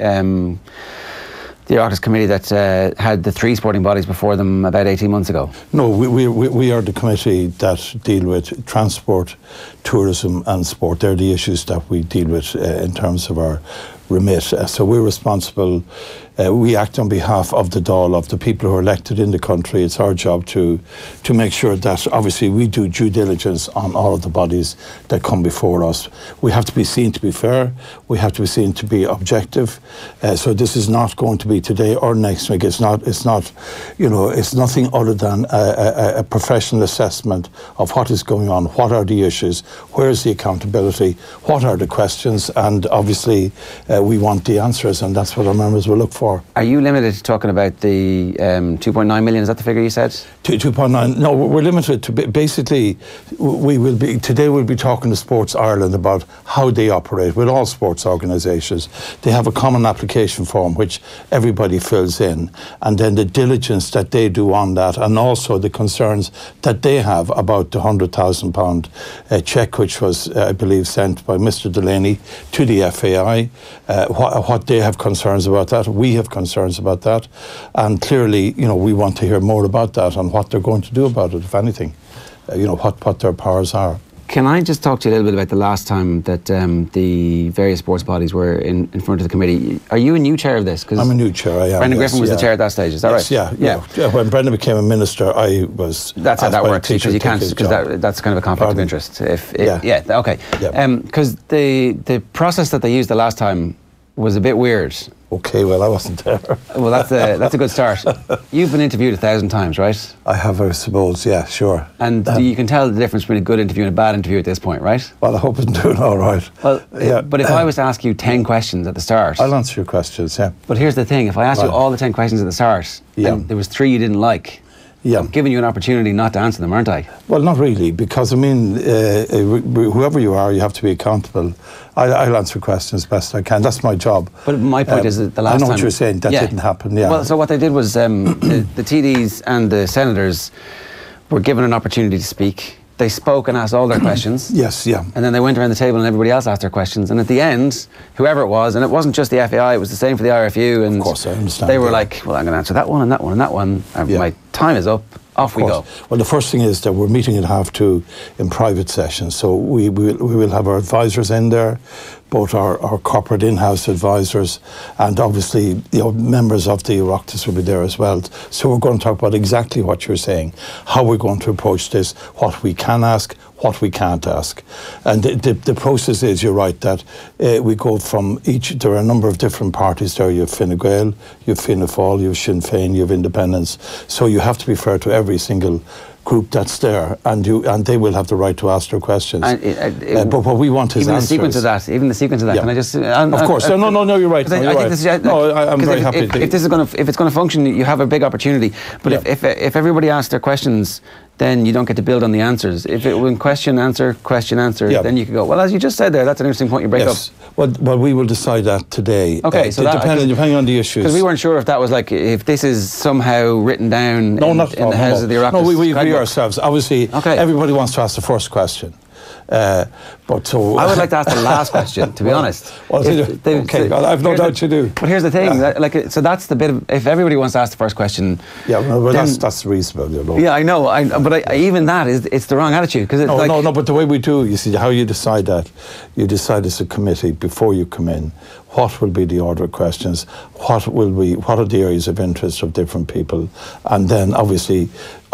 S1: Oireachtas committee that had the 3 sporting bodies before them about 18 months ago?
S6: No, we are the committee that deal with transport, tourism and sport. They're the issues that we deal with in terms of our remit. So we're responsible, we act on behalf of the Dáil, of the people who are elected in the country. It's our job to make sure that obviously we do due diligence on all of the bodies that come before us. We have to be seen to be fair, we have to be seen to be objective. So this is not going to be today or next week. It's nothing other than a professional assessment of what is going on, what are the issues, where is the accountability, what are the questions, and obviously we want the answers, and that's what our members will look for.
S1: Are you limited to talking about the 2.9 million? Is that the figure you said?
S6: 2.9. No, we're limited to basically. Today we'll be talking to Sports Ireland about how they operate with all sports organisations. They have a common application form which everybody fills in, and then the diligence that they do on that, and also the concerns that they have about the £100,000 cheque which was, I believe, sent by Mr. Delaney to the FAI. What they have concerns about that, we have concerns about that, and clearly, we want to hear more about that and what they're going to do about it, if anything, what their powers are.
S1: Can I just talk to you a little bit about the last time that the various sports bodies were in front of the committee? Are you a new chair of this?
S6: I'm a new chair, I am.
S1: Brendan Griffin was the chair at that stage, is that right?
S6: Yeah. When Brendan became a minister, I was...
S1: That's how that works, because you can't, because that's kind of a conflict of interest. Okay. Because the process that they used the last time was a bit weird,
S6: Okay, well, I wasn't there.
S1: Well, that's a good start. You've been interviewed 1,000 times, right?
S6: I have, I suppose, yeah, sure.
S1: And you can tell the difference between a good interview and a bad interview at this point, right?
S6: Well, I hope I'm doing all right.
S1: Well, yeah. But if I was to ask you 10 questions at the start...
S6: I'll answer your questions, yeah.
S1: But here's the thing, if I asked you all the 10 questions at the start, and there was 3 you didn't like, I'm giving you an opportunity not to answer them, aren't I? Well,
S6: not really, because, I mean, whoever you are, you have to be accountable. I'll answer questions best I can. That's my job.
S1: But my point is that the last time...
S6: I know what you're saying. That didn't happen,
S1: Well, so what they did was the TDs and the senators were given an opportunity to speak. They spoke and asked all their questions.
S6: Yes, yeah.
S1: And then they went around the table and everybody else asked their questions. And at the end, whoever it was, and it wasn't just the FAI, it was the same for the IRFU. And
S6: of course, I understand.
S1: They were like, well, I'm going to answer that one and that one and that one. And my time is up. Off we go.
S6: Well, the first thing is that we're meeting at 2:30 in private sessions. So we will have our advisors in there, both our corporate in-house advisors, and obviously members of the Oireachtas will be there as well. So we're going to talk about exactly what you're saying, how we're going to approach this, what we can ask, what we can't ask. And the process is, you're right, that we go from each, there are a number of different parties there. You have Fine Gael, you have Fianna Fáil, you have Sinn Féin, you have Independents. So you have to be fair to every single group that's there, and they will have the right to ask their questions. But what we want is answers.
S1: Even the sequence of that. Can I just?
S6: Of course. No, you're right. I'm very happy.
S1: If it's going to function, you have a big opportunity. But if everybody asks their questions, then you don't get to build on the answers. If it when question answer, then you could go, well, as you just said there, that's an interesting point you break up.
S6: Well, we will decide that today.
S1: Okay, so
S6: depending on the issues.
S1: Because we weren't sure if that was like, if this is somehow written down in the heads of the Oireachtas.
S6: No, we ourselves. Obviously, everybody wants to ask the first question. But so
S1: I would like to ask the last question, to be honest.
S6: Well, I've no doubt you do.
S1: But here's the thing, so that's the bit of, if everybody wants to ask the first question.
S6: Yeah, well, that's reasonable.
S1: Yeah, I know. But even that it's the wrong attitude, because
S6: no. But the way we do, you see, how you decide that, you decide as a committee before you come in. What will be the order of questions? What are the areas of interest of different people? And then, obviously,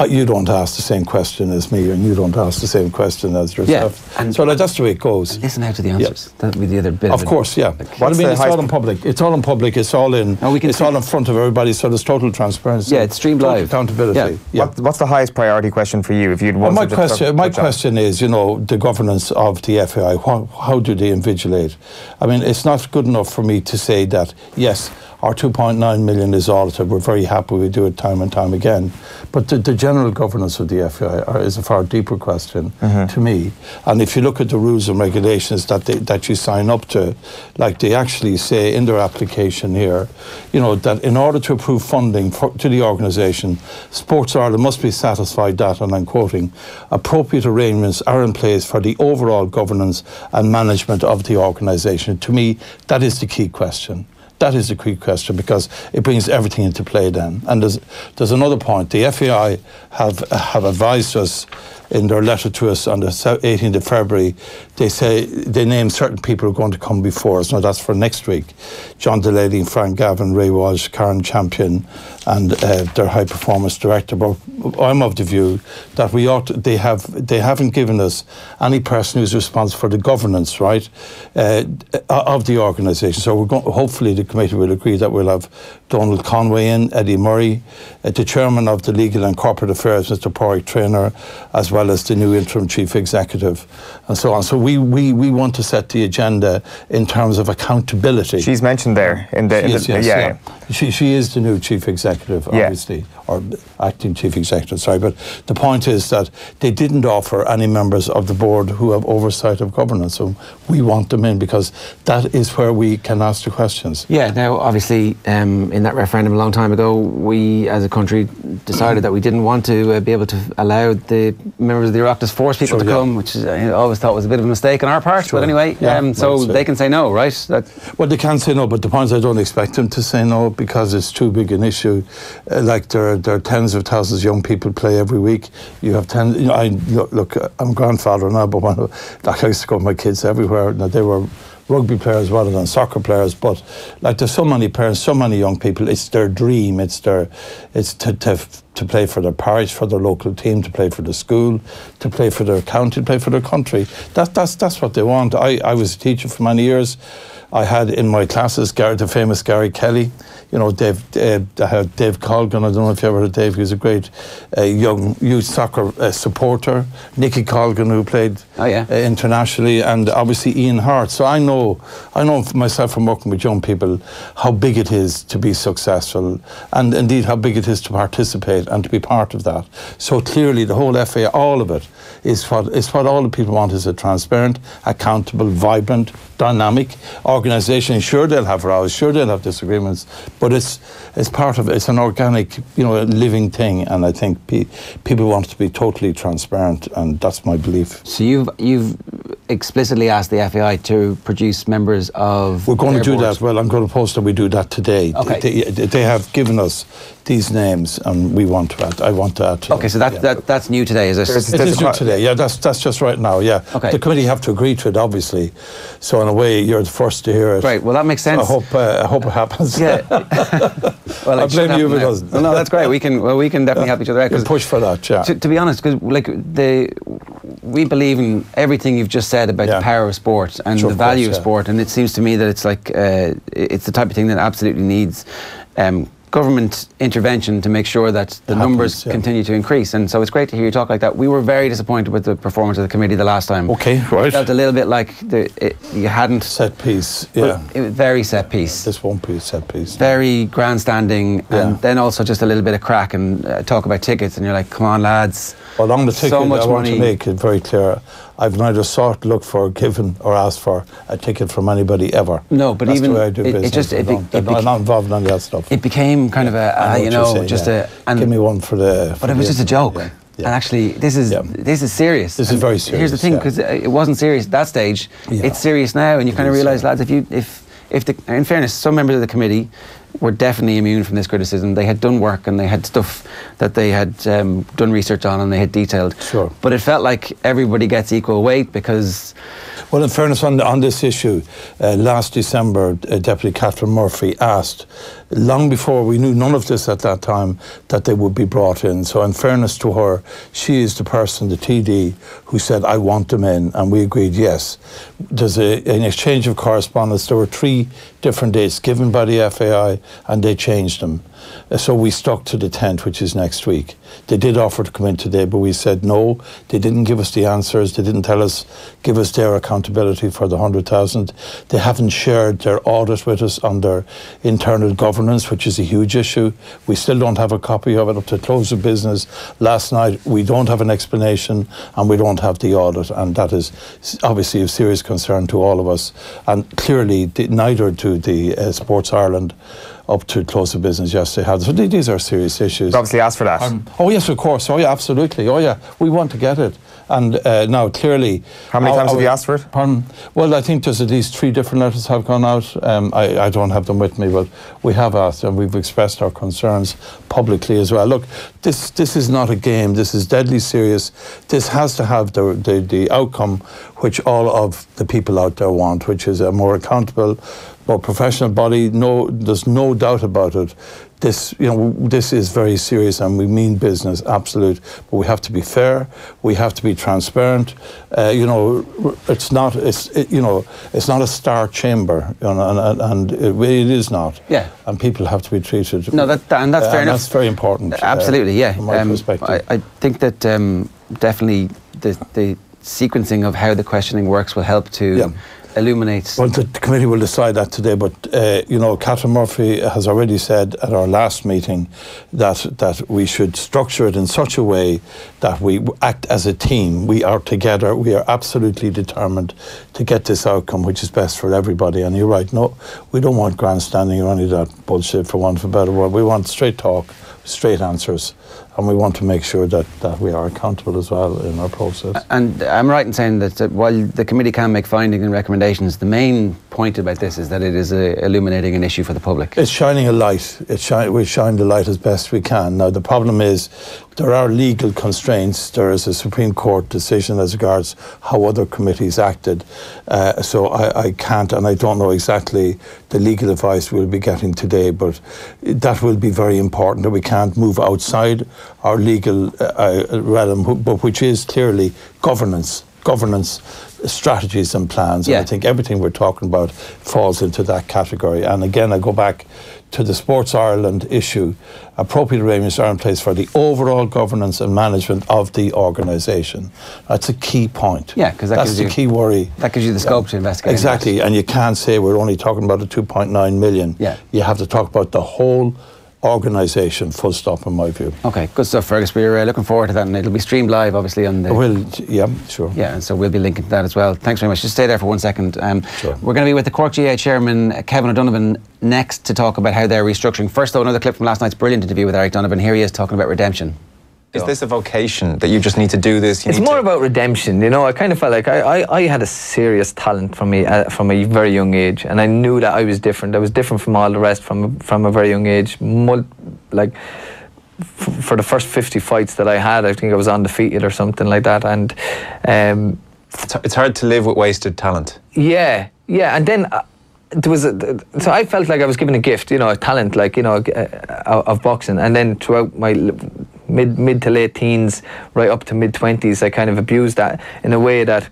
S6: you don't ask the same question as me, and you don't ask the same question as yourself. Yeah, and so that's the way it goes.
S1: Listen out to the answers. Yeah. That would be the other bit.
S6: Of course, yeah. What I mean, it's all in public. It's all in public. It's all in. It's all in front of everybody. So there's total transparency.
S1: Yeah, it's streamed live.
S6: Accountability.
S2: Yeah. What's the highest priority question for you? If you'd want
S6: my question is, the governance of the FAI. How do they invigilate? I mean, it's not good enough for me to say that yes, our 2.9 million is audited. We're very happy we do it time and time again. But the general governance of the FAI is a far deeper question to me. And if you look at the rules and regulations that you sign up to, like they actually say in their application here, that in order to approve funding to the organisation, Sports Ireland must be satisfied that, and I'm quoting, appropriate arrangements are in place for the overall governance and management of the organisation. To me, that is the key question. That is the key question, because it brings everything into play then. And there's another point. The FAI have advised us in their letter to us on the 18th of February. They say they name certain people who are going to come before us. Now that's for next week. John Delaney, Frank Gavin, Ray Walsh, Karen Champion, and their high performance director. But I'm of the view that they haven't given us any person who's responsible for the governance, right, of the organisation. So hopefully the committee will agree that we'll have Donald Conway in, Eddie Murray, the chairman of the Legal and Corporate Affairs, Mr. Pádraig Traynor, as well as the new interim chief executive, and so on. So we want to set the agenda in terms of accountability.
S2: She's mentioned there in the
S6: She is the new chief executive, obviously, or acting chief executive. Sorry, but the point is that they didn't offer any members of the board who have oversight of governance. So we want them in, because that is where we can ask the questions.
S1: Yeah. Now, obviously, in that referendum a long time ago, we as a country decided that we didn't want to be able to allow the members of the Oireachtas force people to come, which I always thought was a bit of a mistake on our part. But anyway, so they can say no, right?
S6: Well, they can say no, but the point is I don't expect them to say no, because it's too big an issue. Like there are tens of thousands of young people play every week. You have look, I'm a grandfather now, but I used to go with my kids everywhere. Now, they were rugby players rather than soccer players, but like there's so many parents, so many young people, it's their dream, it's to play for their parish, for their local team, to play for the school, to play for their county, to play for their country. That's what they want. I was a teacher for many years. I had in my classes the famous Gary Kelly, you know, I had Dave Colgan, I don't know if you ever heard of Dave, he was a great young youth soccer supporter. Nicky Colgan, who played internationally, and obviously Ian Hart. So I know myself from working with young people how big it is to be successful, and indeed how big it is to participate and to be part of that. So clearly the whole FA, all of it, is what all the people want, is a transparent, accountable, vibrant, dynamic organisation. Sure, they'll have rows, sure, they'll have disagreements, but it's part of it. It's an organic, you know, living thing, and I think people want it to be totally transparent, and that's my belief.
S1: So you've explicitly asked the FAI to produce members of.
S6: We're going to do
S1: board.
S6: that. Well, I'm going to post that we do that today.
S1: Okay.
S6: They have given us these names, and we want to add. I want to add to
S1: Okay, so that's new today, is it?
S6: It is new today. Yeah, that's just right now. Yeah.
S1: Okay.
S6: The committee have to agree to it, obviously. So in a way, you're the first to hear it.
S1: Right. Well, that makes sense.
S6: So I hope it happens.
S1: Yeah. Well,
S6: I blame you because
S1: no, that's great. We can definitely help each other out.
S6: We'll push for that. Yeah.
S1: To be honest, because we believe in everything you've just said about the power of sport and the value of sport, and it seems to me that it's like it's the type of thing that absolutely needs government intervention to make sure that the numbers continue to increase. And so it's great to hear you talk like that. We were very disappointed with the performance of the committee the last time.
S6: Okay, right.
S1: It felt a little bit like you hadn't...
S6: Set piece, yeah.
S1: It was very set piece.
S6: This won't be a set piece.
S1: Very grandstanding, and then also just a little bit of crack and talk about tickets, and you're like, come on, lads.
S6: Well, on the ticket,
S1: so much
S6: I want
S1: money.
S6: to make it very clear. I've neither sought, looked for, given or asked for a ticket from anybody ever.
S1: No, but
S6: that's
S1: even
S6: the way I do business. I'm not involved in any of that stuff.
S1: It became kind of
S6: give me one for the...
S1: But it was just a joke. Yeah. And actually, this is serious.
S6: This is very serious.
S1: Here's the thing, because it wasn't serious at that stage. Yeah. It's serious now, and you kind of realise, lads, in fairness, some members of the committee were definitely immune from this criticism. They had done work and they had stuff that they had done research on and they had detailed.
S6: Sure.
S1: But it felt like everybody gets equal weight because...
S6: Well, in fairness, on this issue, last December, Deputy Catherine Murphy asked, long before we knew none of this at that time, that they would be brought in. So in fairness to her, she is the person, the TD, who said, I want them in, and we agreed yes. There's an exchange of correspondence. There were 3 different dates given by the FAI, and they changed them. So we stuck to the 10th, which is next week. They did offer to come in today, but we said no. They didn't give us the answers. They didn't give us their accountability for the 100,000. They haven't shared their audit with us on their internal governance, which is a huge issue. We still don't have a copy of it up to close of business last night. We don't have an explanation, and we don't have the audit, and that is obviously of serious concern to all of us. And clearly, neither do the Sports Ireland up to close of business yesterday. So these are serious issues.
S2: You obviously asked for that.
S6: Oh yes, of course. Oh yeah, absolutely. Oh yeah, we want to get it. And now clearly...
S2: How many times have you asked for it?
S6: Pardon? Well, I think there's at least 3 different letters have gone out. I don't have them with me, but we have asked and we've expressed our concerns publicly as well. Look, this is not a game. This is deadly serious. This has to have the outcome which all of the people out there want, which is a more accountable, more professional body. No, there's no doubt about it. This is very serious, and we mean business, absolute. But we have to be fair. We have to be transparent. It's not a star chamber, and it is not.
S1: Yeah.
S6: And people have to be treated.
S1: No, that's fair enough.
S6: That's very important.
S1: Absolutely, yeah.
S6: From my perspective.
S1: I think that definitely the sequencing of how the questioning works will help to illuminate.
S6: Well, the committee will decide that today, but Catherine Murphy has already said at our last meeting that we should structure it in such a way that we act as a team. We are together. We are absolutely determined to get this outcome, which is best for everybody. And you're right. No, we don't want grandstanding or any of that bullshit, for want of a better word. We want straight talk, straight answers. And we want to make sure that we are accountable as well in our process. And
S1: I'm right in saying that while the committee can make findings and recommendations, the main point about this is that it is illuminating an issue for the public. It's shining a light. We shine the light as best we can. Now, the problem is there are legal constraints. There is a Supreme Court decision as regards how other committees acted. So I can't, and I don't know exactly the legal advice we'll be getting today, but that will be very important, that we can't move outside our legal realm, but which is clearly governance.
S6: strategies and plans. And I think everything we're talking about falls into that category. And again, I go back to the Sports Ireland issue. Appropriate arrangements are in place for the overall governance and management of the organisation. That's a key point.
S1: Yeah, because that's the
S6: key worry.
S1: That gives you the scope to investigate.
S6: Exactly, and you can't say we're only talking about the 2.9 million.
S1: Yeah.
S6: You have to talk about the whole organisation, full stop, in my view.
S1: Okay, good stuff, Fergus. We're looking forward to that, and it'll be streamed live, obviously, on the...
S6: Yeah, sure.
S1: Yeah, and so we'll be linking to that as well. Thanks very much. Just stay there for 1 second.
S6: Sure.
S1: We're going to be with the Cork GAA chairman, Kevin O'Donovan, next to talk about how they're restructuring. First, though, another clip from last night's brilliant interview with Eric Donovan. Here he is talking about redemption.
S7: Is this a vocation that you just need to do this?
S5: It's more about redemption, you know. I kind of felt like I had a serious talent from a very young age, and I knew that I was different. I was different from all the rest from a very young age. Like for the first 50 fights that I had, I think I was undefeated or something like that. And
S7: it's hard to live with wasted talent.
S5: Yeah, and then. There was so I felt like I was given a gift, you know, a talent, like, you know, of boxing, and then throughout my mid to late teens, right up to mid-20s, I kind of abused that in a way that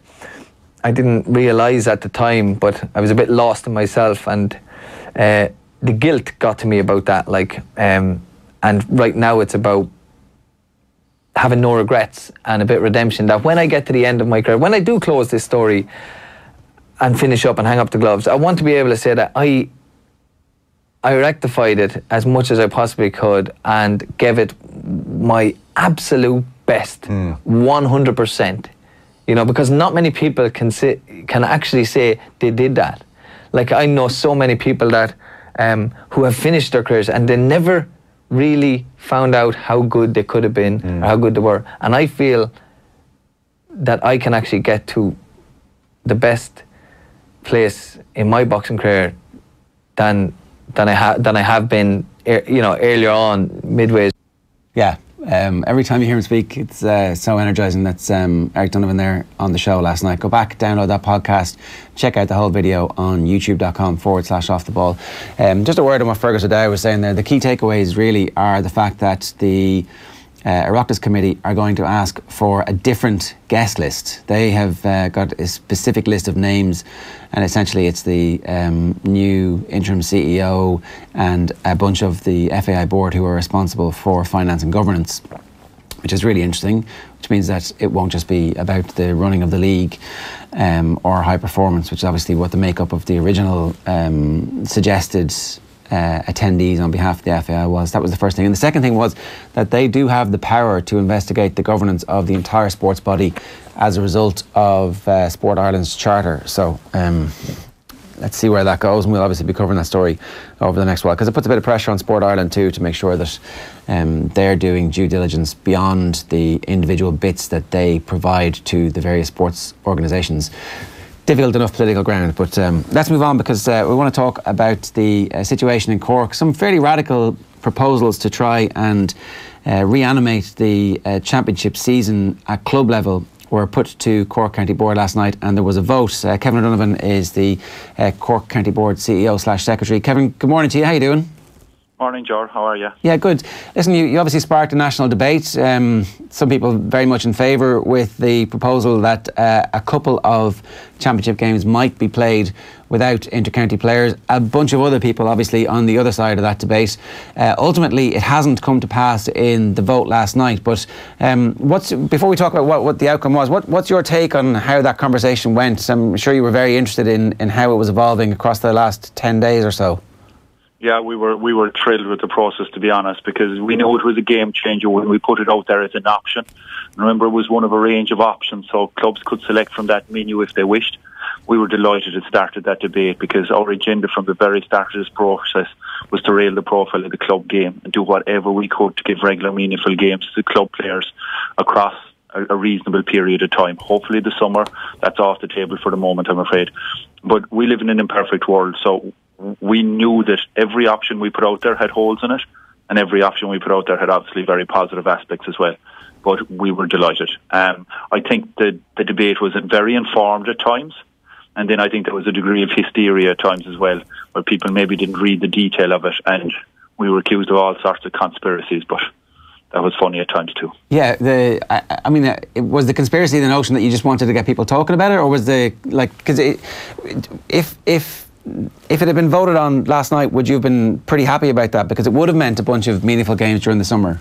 S5: I didn't realise at the time, but I was a bit lost in myself, and the guilt got to me about that, like, and right now it's about having no regrets and a bit of redemption, that when I get to the end of my career, when I do close this story and finish up and hang up the gloves, I want to be able to say that I rectified it as much as I possibly could and gave it my absolute best, 100%. You know, because not many people can actually say they did that. Like, I know so many people that who have finished their careers and they never really found out how good they could have been or how good they were. And I feel that I can actually get to the best place in my boxing career than I have been, you know, earlier on, midway.
S1: Yeah, every time you hear him speak, it's so energising. That's Eric Donovan there on the show last night. Go back, download that podcast, check out the whole video on youtube.com/offtheball. Just a word on what Fergus O'Dowd was saying there. The key takeaways really are the fact that the Oireachtas committee are going to ask for a different guest list. They have got a specific list of names, and essentially it's the new interim CEO and a bunch of the FAI board who are responsible for finance and governance, which is really interesting, which means that it won't just be about the running of the league or high performance, which is obviously what the makeup of the original suggested attendees on behalf of the FAI was. That was the first thing. And the second thing was that they do have the power to investigate the governance of the entire sports body as a result of Sport Ireland's charter. So let's see where that goes, and we'll obviously be covering that story over the next while, because it puts a bit of pressure on Sport Ireland too to make sure that they're doing due diligence beyond the individual bits that they provide to the various sports organisations. Difficult enough political ground, but let's move on, because we want to talk about the situation in Cork. Some fairly radical proposals to try and reanimate the championship season at club level were put to Cork County Board last night, and there was a vote. Kevin O'Donovan is the Cork County Board CEO/Secretary. Kevin, good morning to you. How you doing?
S8: Morning, Ger. How are you?
S1: Yeah, good. Listen, you obviously sparked a national debate. Some people very much in favour with the proposal that a couple of championship games might be played without inter-county players. A bunch of other people obviously on the other side of that debate. Ultimately, it hasn't come to pass in the vote last night. But before we talk about what the outcome was, what's your take on how that conversation went? I'm sure you were very interested in how it was evolving across the last 10 days or so.
S8: Yeah, we were thrilled with the process, to be honest, because we knew it was a game changer when we put it out there as an option. Remember, it was one of a range of options, so clubs could select from that menu if they wished. We were delighted it started that debate, because our agenda from the very start of this process was to raise the profile of the club game and do whatever we could to give regular, meaningful games to club players across a reasonable period of time. Hopefully the summer, that's off the table for the moment, I'm afraid. But we live in an imperfect world, so we knew that every option we put out there had holes in it, and every option we put out there had obviously very positive aspects as well. But we were delighted. I think the debate was very informed at times, and then I think there was a degree of hysteria at times as well, where people maybe didn't read the detail of it, and we were accused of all sorts of conspiracies, but that was funny at times too.
S1: Yeah, I mean, was the conspiracy the notion that you just wanted to get people talking about it, or was because if it had been voted on last night, would you have been pretty happy about that? Because it would have meant a bunch of meaningful games during the summer.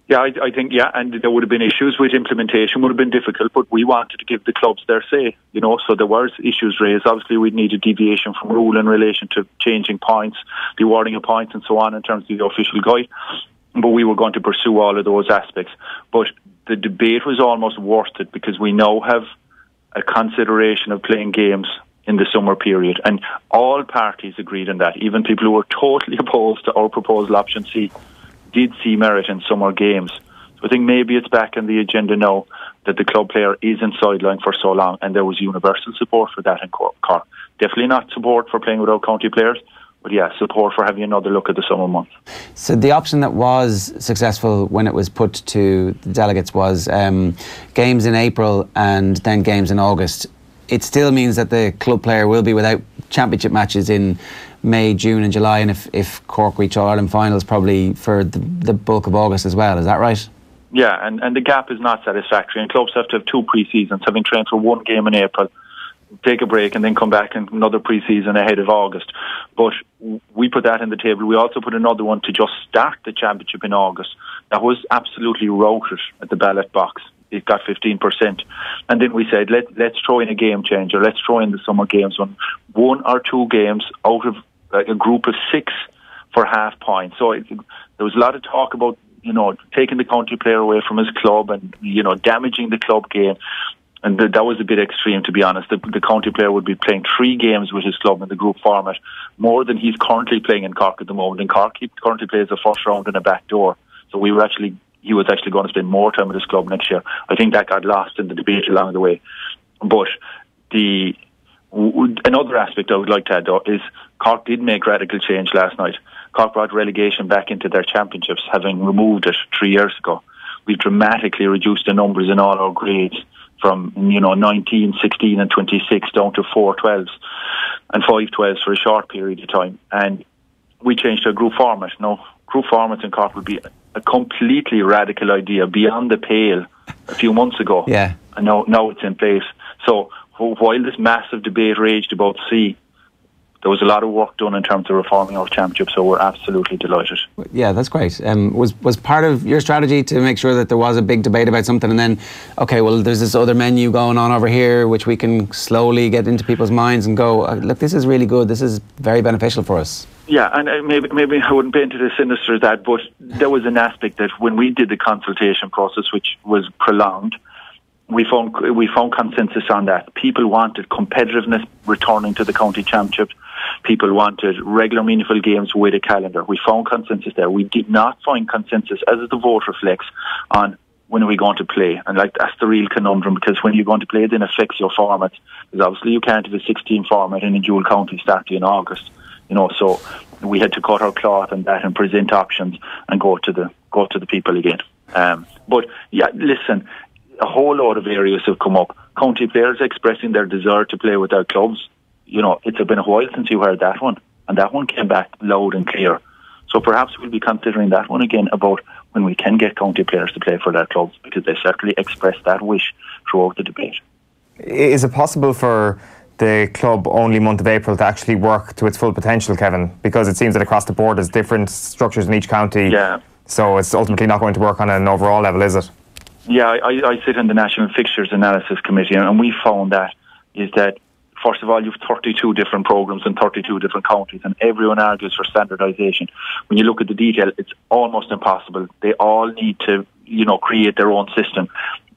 S8: Yeah, I think, and there would have been issues with implementation, would have been difficult, but we wanted to give the clubs their say, so there was issues raised. Obviously, we'd need a deviation from rule in relation to changing points, the awarding of points and so on in terms of the official guide, but we were going to pursue all of those aspects. But the debate was almost worth it because we now have a consideration of playing games in the summer period, and all parties agreed on that, even people who were totally opposed to our proposal option C did see merit in summer games. So I think maybe it's back on the agenda now that the club player isn't sidelined for so long, and there was universal support for that in Cork. Definitely not support for playing without county players, but yeah, support for having another look at the summer months.
S1: So the option that was successful when it was put to the delegates was games in April and then games in August. It still means that the club player will be without championship matches in May, June and July, and if Cork reach All-Ireland finals, probably for the bulk of August as well. Is that right?
S8: Yeah, and the gap is not satisfactory, and clubs have to have 2 pre-seasons, having trained for 1 game in April, take a break and then come back in another pre-season ahead of August. But we put that in the table. We also put another one to just start the championship in August. That was absolutely routed at the ballot box. It got 15%. And then we said, let's throw in a game changer. Let's throw in the summer games, 1 or 2 games out of a group of 6 for half points. So there was a lot of talk about, taking the county player away from his club and, damaging the club game. And that was a bit extreme, to be honest. The county player would be playing 3 games with his club in the group format, more than he's currently playing in Cork at the moment. In Cork, he currently plays the first round in a back door. So he was actually going to spend more time with his club next year. I think that got lost in the debate along the way. But another aspect I would like to add, though, is Cork did make radical change last night. Cork brought relegation back into their championships, having removed it 3 years ago. We've dramatically reduced the numbers in all our grades from 19, 16 and 26 down to 4 12s and 5 12s for a short period of time. And we changed our group format. Now, group formats in Cork would be a completely radical idea, beyond the pale a few months ago.
S1: Yeah.
S8: And now it's in place. So while this massive debate raged about C, there was a lot of work done in terms of reforming our championship, so we're absolutely delighted. Yeah,
S1: that's great. Was part of your strategy to make sure that there was a big debate about something, and then, okay, well, there's this other menu going on over here, which we can slowly get into people's minds and go, look, this is really good, this is very beneficial for us.
S8: Yeah, and maybe I wouldn't paint it as sinister as that, but there was an aspect that when we did the consultation process, which was prolonged, we found consensus on that. People wanted competitiveness returning to the county championship. People wanted regular meaningful games with a calendar. We found consensus there. We did not find consensus, as the vote reflects, on when are we going to play. And that's the real conundrum, because when you're going to play, it then affects your format. Because obviously you can't have a 16 format in a dual county starting in August. So we had to cut our cloth on that and present options and go to the people again. But yeah, listen, a whole lot of areas have come up. County players expressing their desire to play with their clubs. It's been a while since you heard that one, and that one came back loud and clear. So perhaps we'll be considering that one again, about when we can get county players to play for their clubs, because they certainly expressed that wish throughout the debate.
S2: Is it possible for the club only month of April to actually work to its full potential, Kevin? Because it seems that across the board there's different structures in each county.
S8: Yeah.
S2: So it's ultimately not going to work on an overall level, is it?
S8: Yeah, I sit in the National Fixtures Analysis Committee, and we found that first of all, you've 32 different programmes in 32 different counties, and everyone argues for standardisation. When you look at the detail, it's almost impossible. They all need to, create their own system.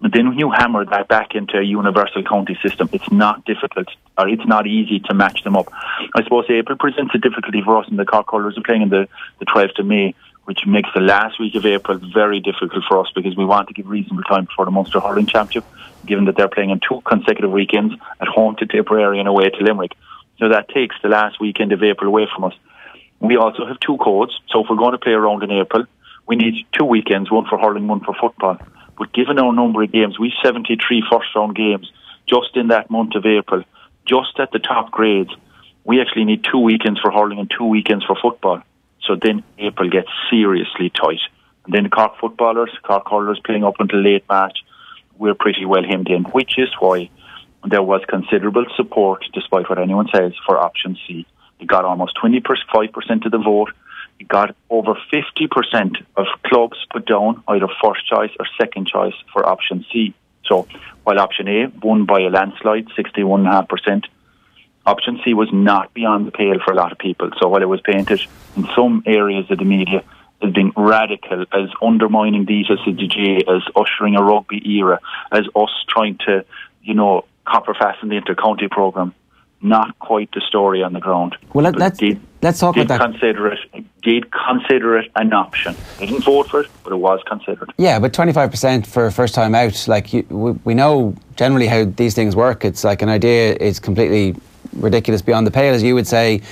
S8: But then when you hammer that back into a universal county system, it's not difficult, or it's not easy to match them up. I suppose April presents a difficulty for us, and the Cork Colours are playing in the 12th of May, which makes the last week of April very difficult for us, because we want to give reasonable time before the Munster Hurling Championship, given that they're playing on 2 consecutive weekends, at home to Tipperary and away to Limerick. So that takes the last weekend of April away from us. We also have 2 codes, so if we're going to play around in April, we need 2 weekends, one for hurling, one for football. But given our number of games, we've 73 first-round games just in that month of April, just at the top grades. We actually need 2 weekends for hurling and 2 weekends for football. So then April gets seriously tight. And then the Cork footballers, Cork hurlers playing up until late March, we're pretty well hemmed in, which is why there was considerable support, despite what anyone says, for option C. It got almost 25% of the vote. It got over 50% of clubs put down either first choice or second choice for option C. So while option A won by a landslide, 61.5%, option C was not beyond the pale for a lot of people. So while it was painted in some areas of the media as being radical, as undermining the ethos of the GAA, as ushering a rugby era, as us trying to, copper fasten the inter-county programme, not quite the story on the ground.
S1: Well, let's talk about that.
S8: Did consider it an option. They didn't vote for it, but it was considered.
S1: Yeah, but 25% for first time out, we know generally how these things work. It's like an idea is completely ridiculous, beyond the pale, as you would say.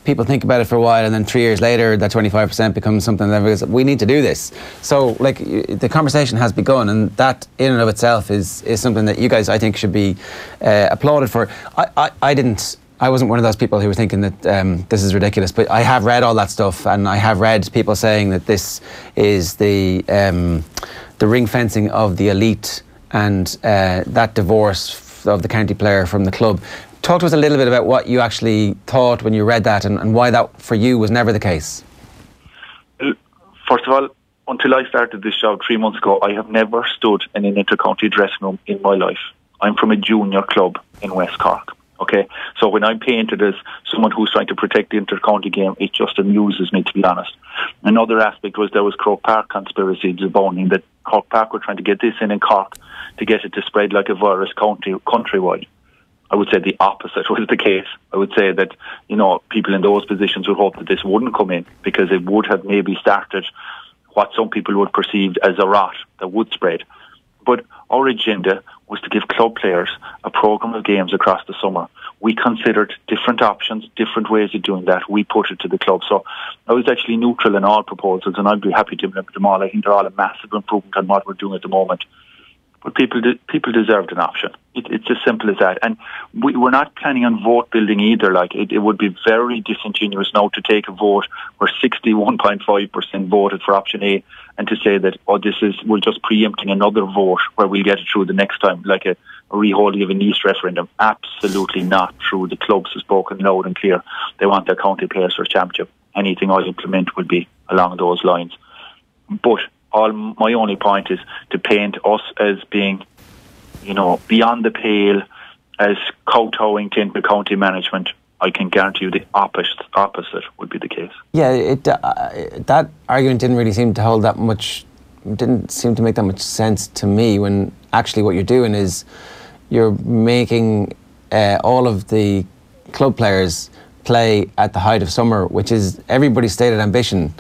S1: People think about it for a while, and then 3 years later, that 25% becomes something that goes, we need to do this. So, the conversation has begun, and that in and of itself is something that you guys, I think, should be applauded for. I wasn't one of those people who were thinking that this is ridiculous, but I have read all that stuff, and I have read people saying that this is the ring fencing of the elite, and that divorce of the county player from the club. Talk to us a little bit about what you actually thought when you read that, and why that for you was never the case.
S8: First of all, until I started this job 3 months ago, I have never stood in an inter-county dressing room in my life. I'm from a junior club in West Cork. Okay, so when I'm painted as someone who's trying to protect the inter-county game, it just amuses me, to be honest. Another aspect was there was Croke Park conspiracies abounding, that Croke Park were trying to get this in Cork to get it to spread like a virus countrywide. I would say the opposite was the case. I would say that, people in those positions would hope that this wouldn't come in, because it would have maybe started what some people would perceive as a rot that would spread. But our agenda was to give club players a programme of games across the summer. We considered different options, different ways of doing that. We put it to the club. So I was actually neutral in all proposals, and I'd be happy to implement them all. I think they're all a massive improvement on what we're doing at the moment. But people deserved an option. It's as simple as that. And we're not planning on vote building either. It would be very disingenuous now to take a vote where 61.5% voted for option A, and to say that, we're just preempting another vote where we'll get it through the next time, like a reholding of a East referendum. Absolutely not true. The clubs have spoken loud and clear. They want their county players for a championship. Anything I implement will be along those lines. But my only point is to paint us as being, beyond the pale, as kowtowing to inter-county management. I can guarantee you the opposite would be the case.
S1: Yeah, that argument didn't seem to make that much sense to me, when actually what you're doing is you're making all of the club players play at the height of summer, which is everybody's stated ambition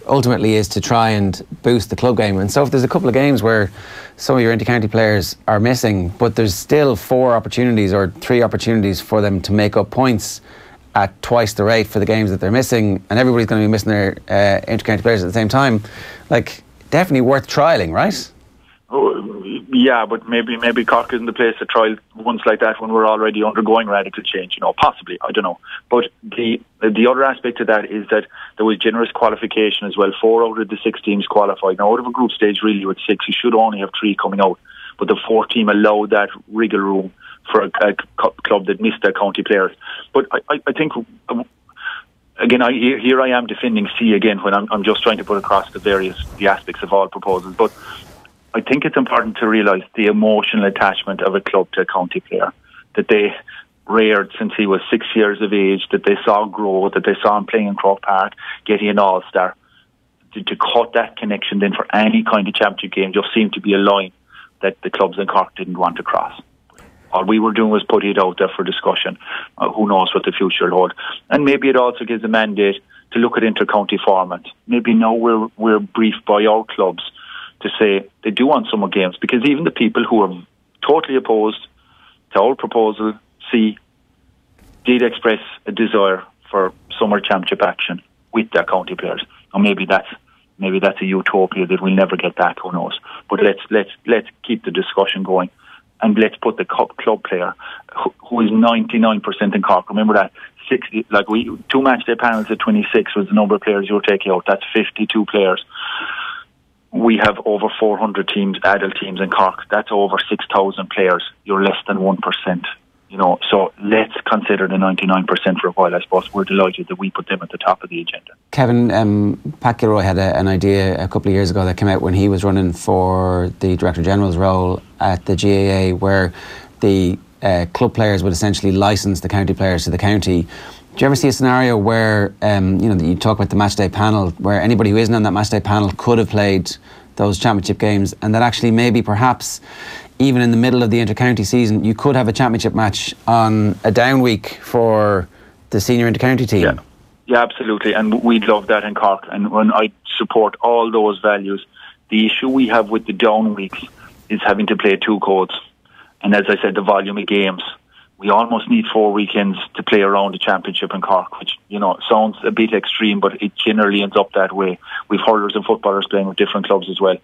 S1: ultimately is to try and boost the club game. And so if there's a couple of games where some of your inter-county players are missing, but there's still 4 opportunities or 3 opportunities for them to make up points at twice the rate for the games that they're missing, and everybody's going to be missing their inter-county players at the same time, definitely worth trialling, right?
S8: Yeah, but maybe Cork isn't the place to trial ones like that when we're already undergoing radical change. Possibly, I don't know. But the other aspect of that is that there was generous qualification as well. 4 out of the 6 teams qualified. Now, out of a group stage really with 6, you should only have 3 coming out. But the 4th team allowed that wriggle room for a club that missed their county players. But I think, again, here I am defending C again when I'm just trying to put across the aspects of all proposals. But I think it's important to realise the emotional attachment of a club to a county player that they reared since he was 6 years of age, that they saw grow, that they saw him playing in Croke Park, getting an All-Star. To cut that connection then for any kind of championship game just seemed to be a line that the clubs in Cork didn't want to cross. All we were doing was putting it out there for discussion. Who knows what the future will hold. And maybe it also gives a mandate to look at inter-county formats. Maybe now we're briefed by our clubs to say they do want summer games, because even the people who are totally opposed to our proposal, C, did express a desire for summer championship action with their county players. Or maybe that's a utopia that we'll never get back. Who knows? But let's keep the discussion going, and let's put the club player who is 99% in Cork. Remember that 60, 2 match day panels at 26 was the number of players you were taking out. That's 52 players. we have over 400 teams, adult teams in Cork. That's over 6,000 players. You're less than 1%. You know, so let's consider the 99% for a while. I suppose we're delighted that we put them at the top of the agenda.
S1: Kevin, Pat Gilroy had an idea a couple of years ago that came out when he was running for the Director General's role at the GAA, where the club players would essentially license the county players to the county. Do you ever see a scenario where, you talk about the matchday panel, where anybody who isn't on that matchday panel could have played those championship games, and that actually maybe perhaps even in the middle of the inter-county season you could have a championship match on a down week for the senior inter-county team?
S8: Yeah, absolutely, and we'd love that in Cork, and when I support all those values. The issue we have with the down weeks is having to play 2 codes, and as I said, the volume of games. We almost need 4 weekends to play around the championship in Cork, which, sounds a bit extreme, but it generally ends up that way. We've hurlers and footballers playing with different clubs as well.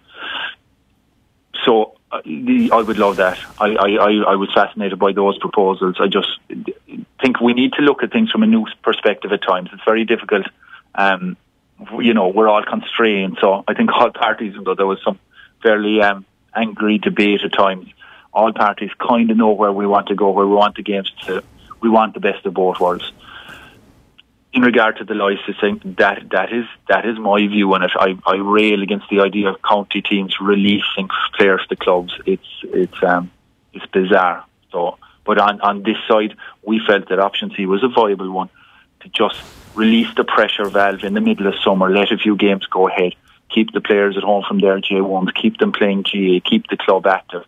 S8: So I would love that. I was fascinated by those proposals. I just think we need to look at things from a new perspective at times. It's very difficult. We're all constrained. So I think all parties, though there was some fairly angry debate at times, all parties kind of know where we want to go, where we want the games to. We want the best of both worlds. In regard to the licensing, that is my view on it. I rail against the idea of county teams releasing players to clubs. It's bizarre. So, but on this side, we felt that option C was a viable one, to just release the pressure valve in the middle of summer, let a few games go ahead, keep the players at home from their J1s, keep them playing GA, keep the club active.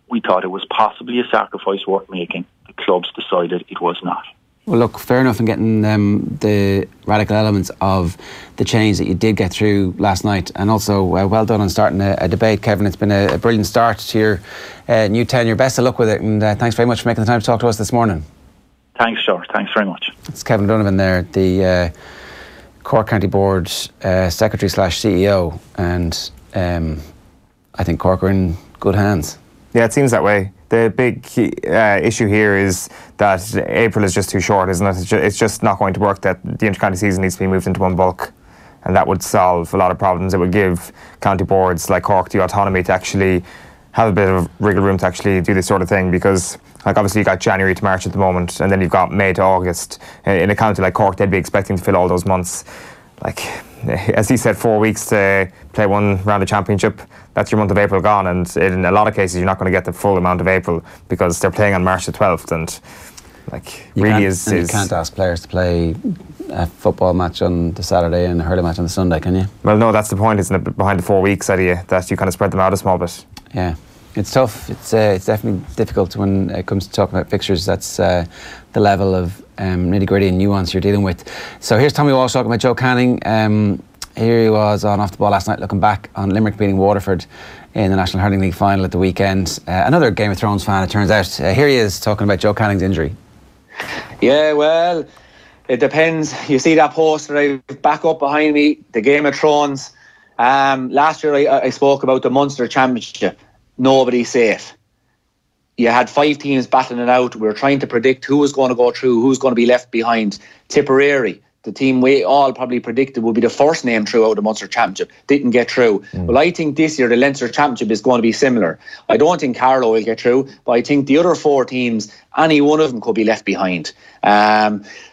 S8: We thought it was possibly a sacrifice worth making. The clubs decided it was not.
S1: Well, look, fair enough in getting the radical elements of the change that you did get through last night, and also well done on starting a debate, Kevin. It's been a brilliant start to your new tenure. Best of luck with it, and thanks very much for making the time to talk to us this morning.
S8: Thanks, George. Thanks very much.
S1: It's Kevin Donovan there, the Cork County Board Secretary/CEO, and I think Cork are in good hands.
S2: Yeah, it seems that way. The big issue here is that April is just too short, isn't it? It's just not going to work, that the inter-county season needs to be moved into one bulk, and that would solve a lot of problems. It would give county boards like Cork the autonomy to actually have a bit of wriggle room to actually do this sort of thing, because obviously you've got January to March at the moment, and then you've got May to August. In a county like Cork, they'd be expecting to fill all those months. As he said, 4 weeks to play one round of championship, that's your month of April gone, and in a lot of cases you're not going to get the full amount of April because they're playing on March the 12th, and you
S1: can't ask players to play a football match on the Saturday and a hurling match on the Sunday, can you?
S2: Well, no, that's the point, isn't it, behind the 4 weeks idea, that you kind of spread them out a small bit.
S1: Yeah, it's tough. It's definitely difficult when it comes to talking about fixtures. That's the level of nitty-gritty and nuance you're dealing with. So here's Tommy Walsh talking about Joe Canning. Here he was on Off the Ball last night, looking back on Limerick beating Waterford in the National Hurling League final at the weekend. Another Game of Thrones fan, it turns out. Here he is talking about Joe Canning's injury.
S9: Yeah, well, it depends. You see that poster right back up behind me, the Game of Thrones. Last year I spoke about the Munster Championship. Nobody's safe. You had 5 teams battling it out. We were trying to predict who was going to go through, who's going to be left behind. Tipperary, the team we all probably predicted would be the first name through out of the Munster Championship, didn't get through. Well, I think this year the Leinster Championship is going to be similar. I don't think Carlow will get through, but I think the other 4 teams, any one of them could be left behind.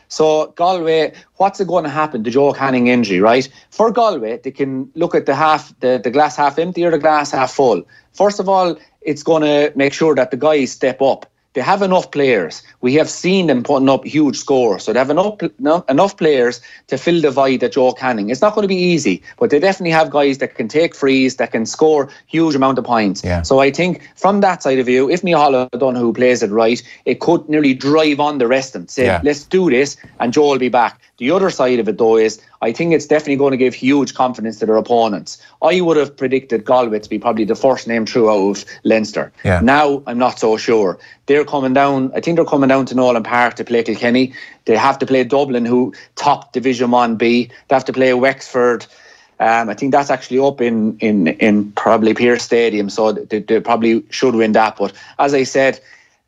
S9: So Galway, what's it going to happen to Joe Canning injury, right? For Galway, they can look at the glass half empty or the glass half full. First of all, it's going to make sure that the guys step up. They have enough players. We have seen them putting up huge scores. So they have enough players to fill the void at Joe Canning. It's not going to be easy, but they definitely have guys that can take frees, that can score huge amount of points. Yeah. So I think from that side of view, if Micheál O'Donoghue plays it right, it could nearly drive on the rest of them. Say, let's do this, and Joe will be back. The other side of it, though, is I think it's definitely going to give huge confidence to their opponents. I would have predicted Galway to be probably the first name through out of Leinster. Yeah. Now, I'm not so sure. They're coming down, I think they're coming down to Nolan Park to play Kilkenny. They have to play Dublin, who top Division 1B. They have to play Wexford. I think that's actually up in probably Pearse Stadium, so they probably should win that. But as I said,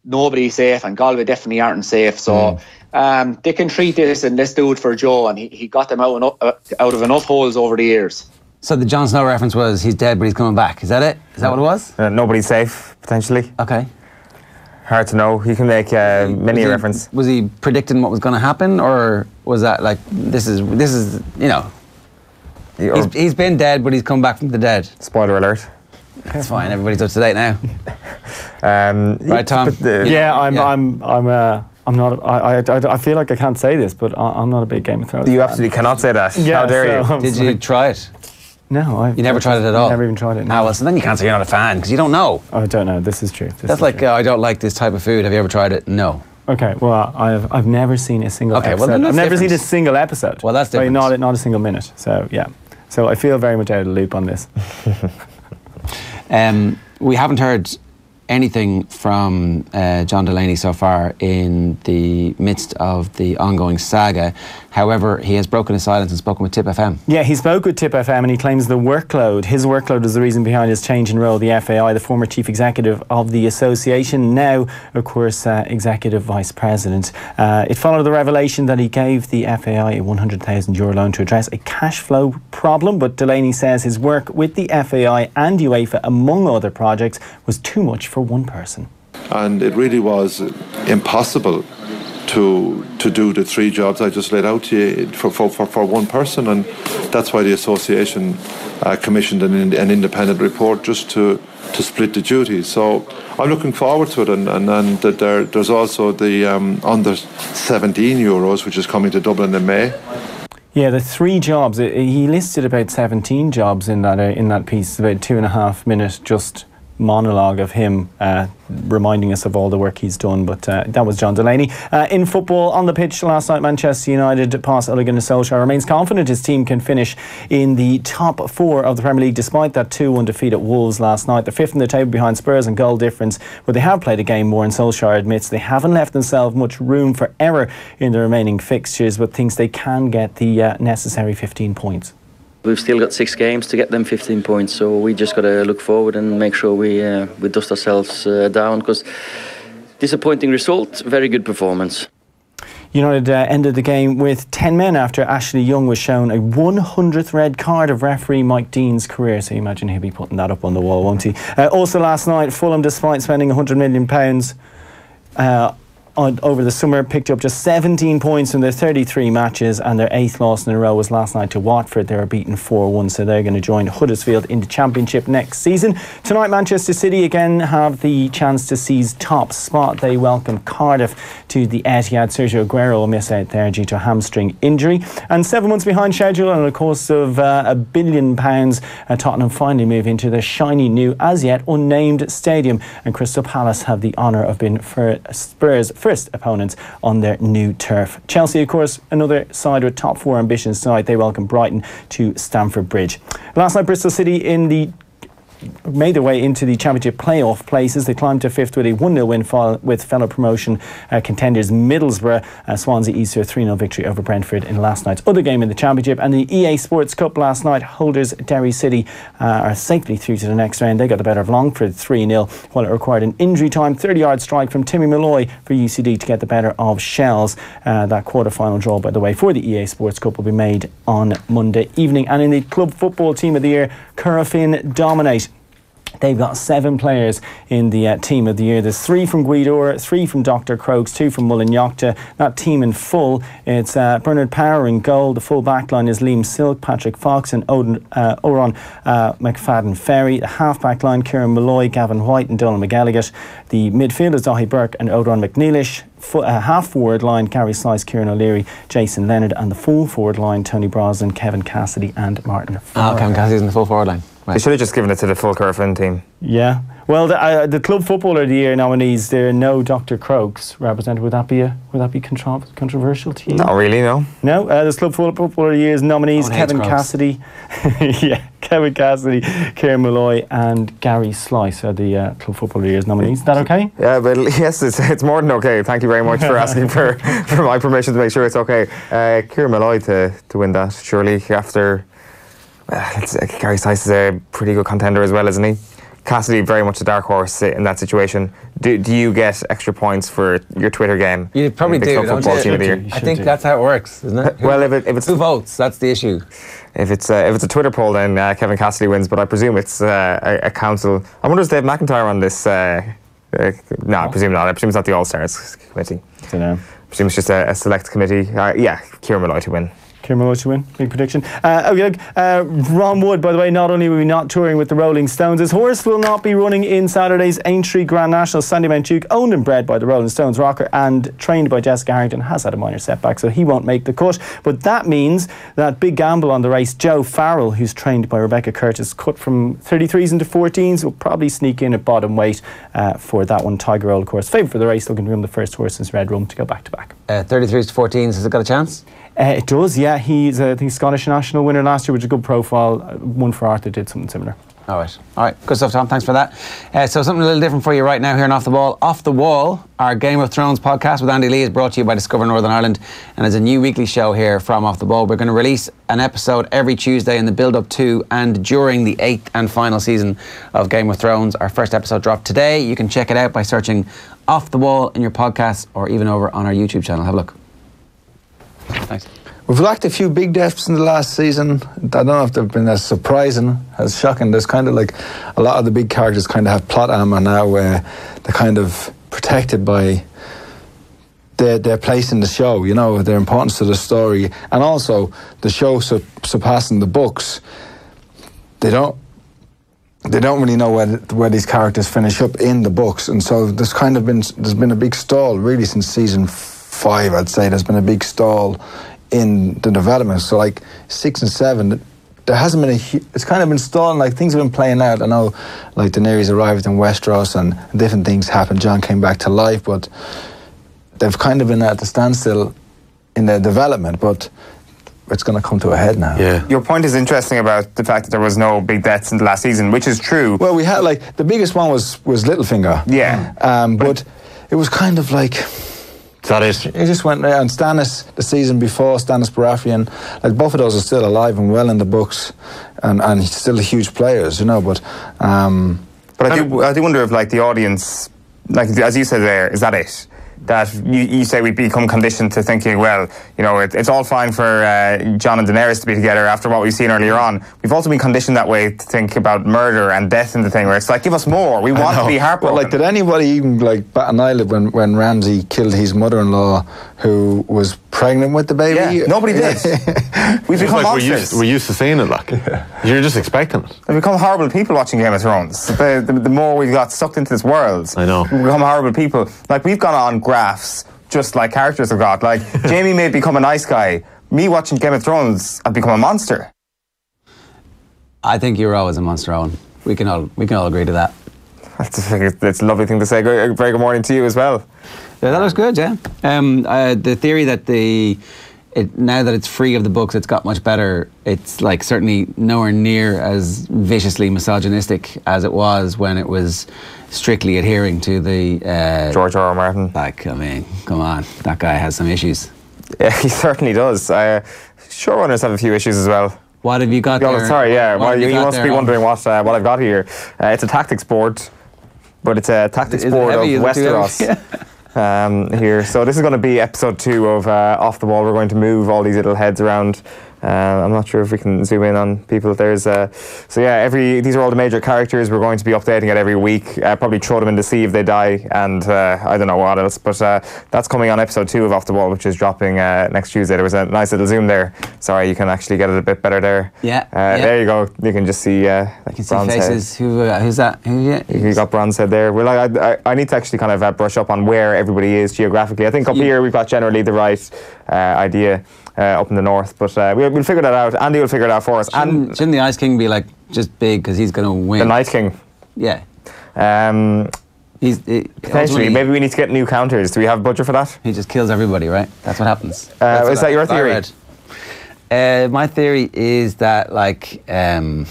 S9: nobody's safe, and Galway definitely aren't safe. So they can treat this and let's do it for Joe. And he got them out of enough holes over the years.
S1: So the Jon Snow reference was he's dead but he's coming back. Is that it? Is that what it was?
S2: Nobody's safe, potentially.
S1: Okay.
S2: Hard to know. He can make many reference.
S1: Was he predicting what was going to happen, or was that like this is you know? He's been dead, but he's come back from the dead.
S2: Spoiler alert.
S1: That's fine. Everybody's up to date now. Right, Tom.
S10: I'm not. I feel like I can't say this, but I'm not a big Game of Thrones.
S2: You absolutely cannot say that.
S10: Yeah,
S2: how dare you?
S1: Did you try it?
S10: No,
S1: you never tried it at all.
S10: Never even tried it. No.
S1: Ah, well, so then you can't say you're not a fan because you don't know.
S10: I don't know. This is true.
S1: That's like I don't like this type of food. Have you ever tried it? No.
S10: Okay. Well, I've never seen a single episode.
S1: Well, then
S10: I've never seen a single episode.
S1: Well, that's different.
S10: Not a single minute. So yeah. So I feel very much out of the loop on this.
S1: We haven't heard anything from John Delaney so far in the midst of the ongoing saga. However, he has broken his silence and spoken with Tip FM.
S10: Yeah, he spoke with Tip FM and he claims his workload was the reason behind his change in role of the FAI, the former chief executive of the association, now, of course, executive vice president. It followed the revelation that he gave the FAI a €100,000 loan to address a cash flow problem, but Delaney says his work with the FAI and UEFA, among other projects, was too much for one person.
S11: And it really was impossible to do the three jobs I just laid out to you for one person, and that's why the association commissioned an independent report just to split the duties. So I'm looking forward to it, and there's also the under 17 Euros, which is coming to Dublin in May.
S10: Yeah, the three jobs. He listed about 17 jobs in that piece, about 2.5 minute just monologue of him reminding us of all the work he's done, but that was John Delaney. In football, on the pitch last night, Manchester United boss Ole Gunnar Solskjaer remains confident his team can finish in the top 4 of the Premier League despite that 2-1 defeat at Wolves last night. They're 5th in the table behind Spurs and goal difference, but they have played a game more, and Solskjaer admits they haven't left themselves much room for error in the remaining fixtures, but thinks they can get the necessary 15 points.
S12: We've still got 6 games to get them 15 points, so we just got to look forward and make sure we dust ourselves down, because disappointing result, very good performance.
S10: United ended the game with 10 men after Ashley Young was shown a 100th red card of referee Mike Dean's career, so you imagine he'll be putting that up on the wall, won't he? Also last night, Fulham, despite spending £100 million over the summer, picked up just 17 points from their 33 matches, and their 8th loss in a row was last night to Watford. They were beaten 4-1, so they're going to join Huddersfield in the Championship next season. Tonight, Manchester City again have the chance to seize top spot. They welcome Cardiff to the Etihad. Sergio Aguero will miss out there due to a hamstring injury. And 7 months behind schedule, and a course of £1 billion, Tottenham finally move into their shiny new, as yet unnamed stadium, and Crystal Palace have the honour of being Spurs' first opponents on their new turf. Chelsea, of course, another side with top 4 ambitions tonight. They welcome Brighton to Stamford Bridge. Last night, Bristol City made their way into the Championship playoff places. They climbed to 5th with a 1-0 win with fellow promotion contenders Middlesbrough. Swansea eased to a 3-0 victory over Brentford in last night's other game in the Championship. And the EA Sports Cup last night, holders Derry City are safely through to the next round. They got the better of Longford 3-0, while it required an injury time 30-yard strike from Timmy Malloy for UCD to get the better of Shells. That quarter-final draw, by the way, for the EA Sports Cup will be made on Monday evening. And in the Club Football Team of the Year, Currafin dominate. They've got 7 players in the Team of the Year. There's 3 from Guidor, 3 from Dr. Crokes, 2 from Mullinjachta. That team in full, it's Bernard Power in goal. The full back line is Liam Silk, Patrick Fox and Oran McFadden Ferry. The half back line, Kieran Malloy, Gavin White and Donald McElligott. The midfield is Dahi Burke and Odron McNeilish. Half forward line, Gary Slice, Kieran O'Leary, Jason Leonard, and the full forward line, Tony Brosnan, Kevin Cassidy and Martin Farr.
S1: Kevin Cassidy's in the full forward line. Right.
S2: They should have just given it to the full Currafin team.
S10: Yeah. Well, the Club Footballer of the Year nominees, there are no Dr. Crokes represented. Would that be controversial to you?
S2: Not really, no.
S10: No. There's Club Footballer of the Year's nominees: Kevin Cassidy, Kevin Cassidy, Kieran Malloy, and Gary Slice are the Club Footballer of the Year's nominees. Is that okay?
S2: Yeah, but yes, it's more than okay. Thank you very much for asking for my permission to make sure it's okay. Kieran Malloy to win that, surely, after. Gary Slice is a pretty good contender as well, isn't he? Cassidy very much a dark horse in that situation. Do you get extra points for your Twitter game?
S1: You probably do, don't you? I think that's how it works, isn't it?
S2: Well, if it's
S1: who votes, that's the issue.
S2: If it's a Twitter poll, then Kevin Cassidy wins. But I presume it's a council. I wonder is Dave McIntyre on this? No, I presume not. I presume it's not the All Stars committee.
S10: I don't know.
S2: I presume it's just a select committee. Yeah, Kieran Malloy to win.
S10: Kieran Malloy to win. Big prediction. Ron Wood, by the way, not only will he not touring with the Rolling Stones, his horse will not be running in Saturday's Aintree Grand National. Sandy Mount Duke, owned and bred by the Rolling Stones rocker and trained by Jessica Harrington, has had a minor setback, so he won't make the cut. But that means that big gamble on the race, Joe Farrell, who's trained by Rebecca Curtis, cut from 33s into 14s, will probably sneak in at bottom weight for that one. Tiger Roll, of course, favourite for the race, looking to become the first horse since Red Rum to go back to back.
S1: 33s to 14s, has it got a chance?
S10: It does, yeah. He's I think Scottish national winner last year, which is a good profile. One for Arthur did something similar.
S1: All right, good stuff, Tom. Thanks for that. So something a little different for you right now here on Off the Ball. Off the Wall, our Game of Thrones podcast with Andy Lee is brought to you by Discover Northern Ireland, and as a new weekly show here from Off the Ball, we're going to release an episode every Tuesday in the build-up to and during the 8th and final season of Game of Thrones. Our first episode dropped today. You can check it out by searching Off the Wall in your podcasts or even over on our YouTube channel. Have a look. Thanks.
S13: We've lacked a few big deaths in the last season. I don't know if they've been as surprising, as shocking. There's kind of like a lot of the big characters kind of have plot armor now where they're kind of protected by their place in the show, you know, their importance to the story. And also the show surpassing the books. They don't really know where these characters finish up in the books. And so there's been a big stall really since season 5, I'd say. There's been a big stall in the development. So like 6 and 7, there hasn't been it's kind of been stalling, like things have been playing out. I know like Daenerys arrived in Westeros and different things happened. Jon came back to life, but they've kind of been at the standstill in their development, but it's going to come to a head now.
S2: Yeah. Your point is interesting about the fact that there was no big deaths in the last season, which is true.
S13: Well, we had like, the biggest one was Littlefinger.
S2: Yeah.
S13: But it was kind of like,
S7: that is.
S13: It just went there. And Stannis, the season before, Stannis Baratheon, like both of those are still alive and well in the books, and still huge players, you know. But
S2: I do wonder if like the audience, like as you said there, is that it? That you say we become conditioned to thinking, well, you know, it's all fine for Jon and Daenerys to be together after what we've seen earlier on. We've also been conditioned that way to think about murder and death in the thing, where it's like, give us more. We want to be heartbroken.
S13: But like, did anybody even like bat an eyelid when Ramsay killed his mother-in-law, who was pregnant with the baby?
S2: Yeah, nobody did. We've become monsters.
S7: We're used to seeing it, like. You're just expecting it.
S2: We've become horrible people watching Game of Thrones. The more we've got sucked into this world,
S7: I know.
S2: We've become horrible people. Like, we've gone on graphs, just like characters have got. Like, Jamie may become a nice guy. Me watching Game of Thrones, I've become a monster.
S1: I think you're always a monster, Owen. We can all agree to that.
S2: That's a lovely thing to say. Very good morning to you as well.
S1: Yeah, that was good, yeah. The theory that now that it's free of the books, it's got much better. It's like certainly nowhere near as viciously misogynistic as it was when it was strictly adhering to the
S2: George R. R. Martin.
S1: Like, I mean, come on, that guy has some issues.
S2: Yeah, he certainly does. Showrunners have a few issues as well.
S1: What have you got there?
S2: Sorry, yeah. Well, you must be wondering what I've got here. It's a tactics board, but it's a tactics board of Westeros. Here. So this is going to be episode 2 of Off the Wall. We're going to move all these little heads around. I'm not sure if we can zoom in on people. There's so yeah, these are all the major characters. We're going to be updating it every week. Probably throw them in the sea if they die, and I don't know what else. But that's coming on episode 2 of Off the Wall, which is dropping next Tuesday. There was a nice little zoom there. Sorry, you can actually get it a bit better there.
S1: Yeah.
S2: There you go. You can just see.
S1: You can see faces. Who's that?
S2: You got Bronze Head there. Well, I need to actually kind of brush up on where everybody is geographically. I think up here we've got generally the right idea. Up in the north, but we'll figure that out. Andy will figure it out for us.
S1: Shouldn't the Ice King be like just big because he's going to win?
S2: The Night King.
S1: Yeah.
S2: Potentially, maybe we need to get new counters. Do we have budget for that?
S1: He just kills everybody, right? That's what happens.
S2: Is that your theory?
S1: My theory is that like the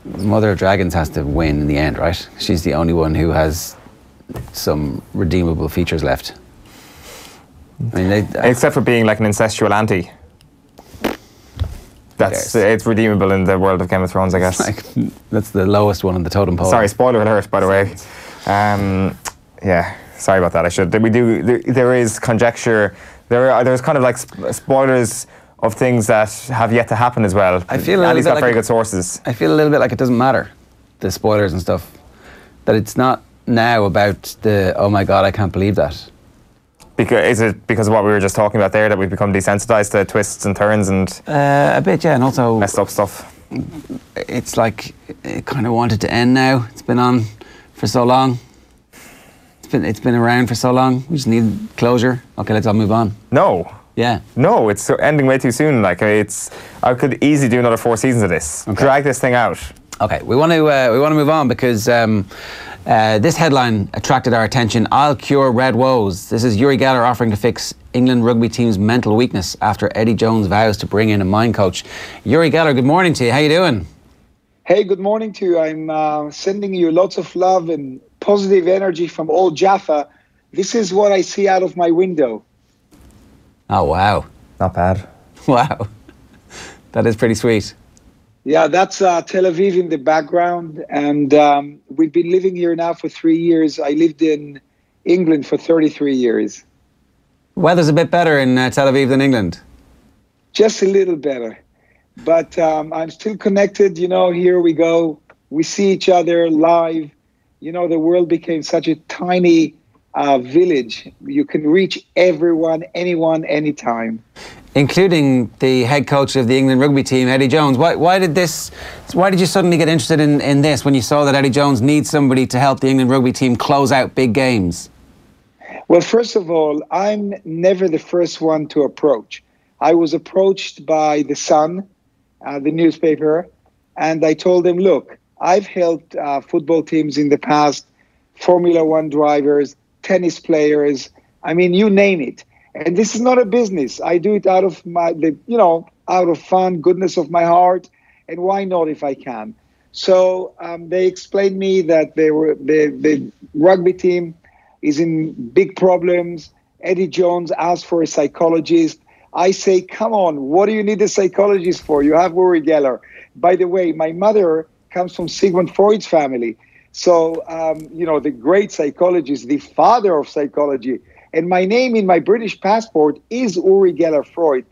S1: Mother of Dragons has to win in the end, right? She's the only one who has some redeemable features left. I mean,
S2: except for being like an incestual auntie. It's redeemable in the world of Game of Thrones, I guess.
S1: That's the lowest one on the totem pole.
S2: Sorry, spoiler alert, by the way. Yeah, sorry about that. There is conjecture. There's kind of like spoilers of things that have yet to happen as well.
S1: I feel
S2: Ali's got very good sources.
S1: I feel a little bit like it doesn't matter, the spoilers and stuff. That it's not now about the, oh my God, I can't believe that.
S2: Is it because of what we were just talking about there, that we've become desensitized to twists and turns and
S1: a bit, yeah, and also
S2: messed up stuff?
S1: It's like it kind of wanted to end now. It's been on for so long. It's been around for so long. We just need closure. Okay, let's all move on.
S2: No.
S1: Yeah.
S2: No, it's ending way too soon. Like I could easily do another 4 seasons of this. Okay. Drag this thing out.
S1: Okay, we want to move on because this headline attracted our attention. I'll cure red woes. This is Uri Geller offering to fix England rugby team's mental weakness after Eddie Jones vows to bring in a mind coach. Uri Geller, good morning to you. How you doing?
S14: Hey, good morning to you. I'm sending you lots of love and positive energy from old Jaffa. This is what I see out of my window.
S1: Oh, wow.
S2: Not bad.
S1: Wow. That is pretty sweet.
S14: Yeah, that's Tel Aviv in the background. And we've been living here now for 3 years. I lived in England for 33 years.
S1: Weather's a bit better in Tel Aviv than England?
S14: Just a little better. But I'm still connected. You know, here we go. We see each other live. You know, the world became such a tiny village. You can reach everyone, anyone, anytime.
S1: Including the head coach of the England rugby team, Eddie Jones. Why did you suddenly get interested in this when you saw that Eddie Jones needs somebody to help the England rugby team close out big games?
S14: Well, first of all, I'm never the first one to approach. I was approached by The Sun, the newspaper, and I told them, look, I've helped football teams in the past, Formula One drivers, tennis players, I mean, you name it. And this is not a business. I do it out of out of fun, goodness of my heart, and why not if I can? So they explained me that the rugby team is in big problems. Eddie Jones asked for a psychologist. I say, come on, what do you need a psychologist for? You have Uri Geller. By the way, my mother comes from Sigmund Freud's family. So, the great psychologist, the father of psychology. And my name in my British passport is Uri Geller Freud.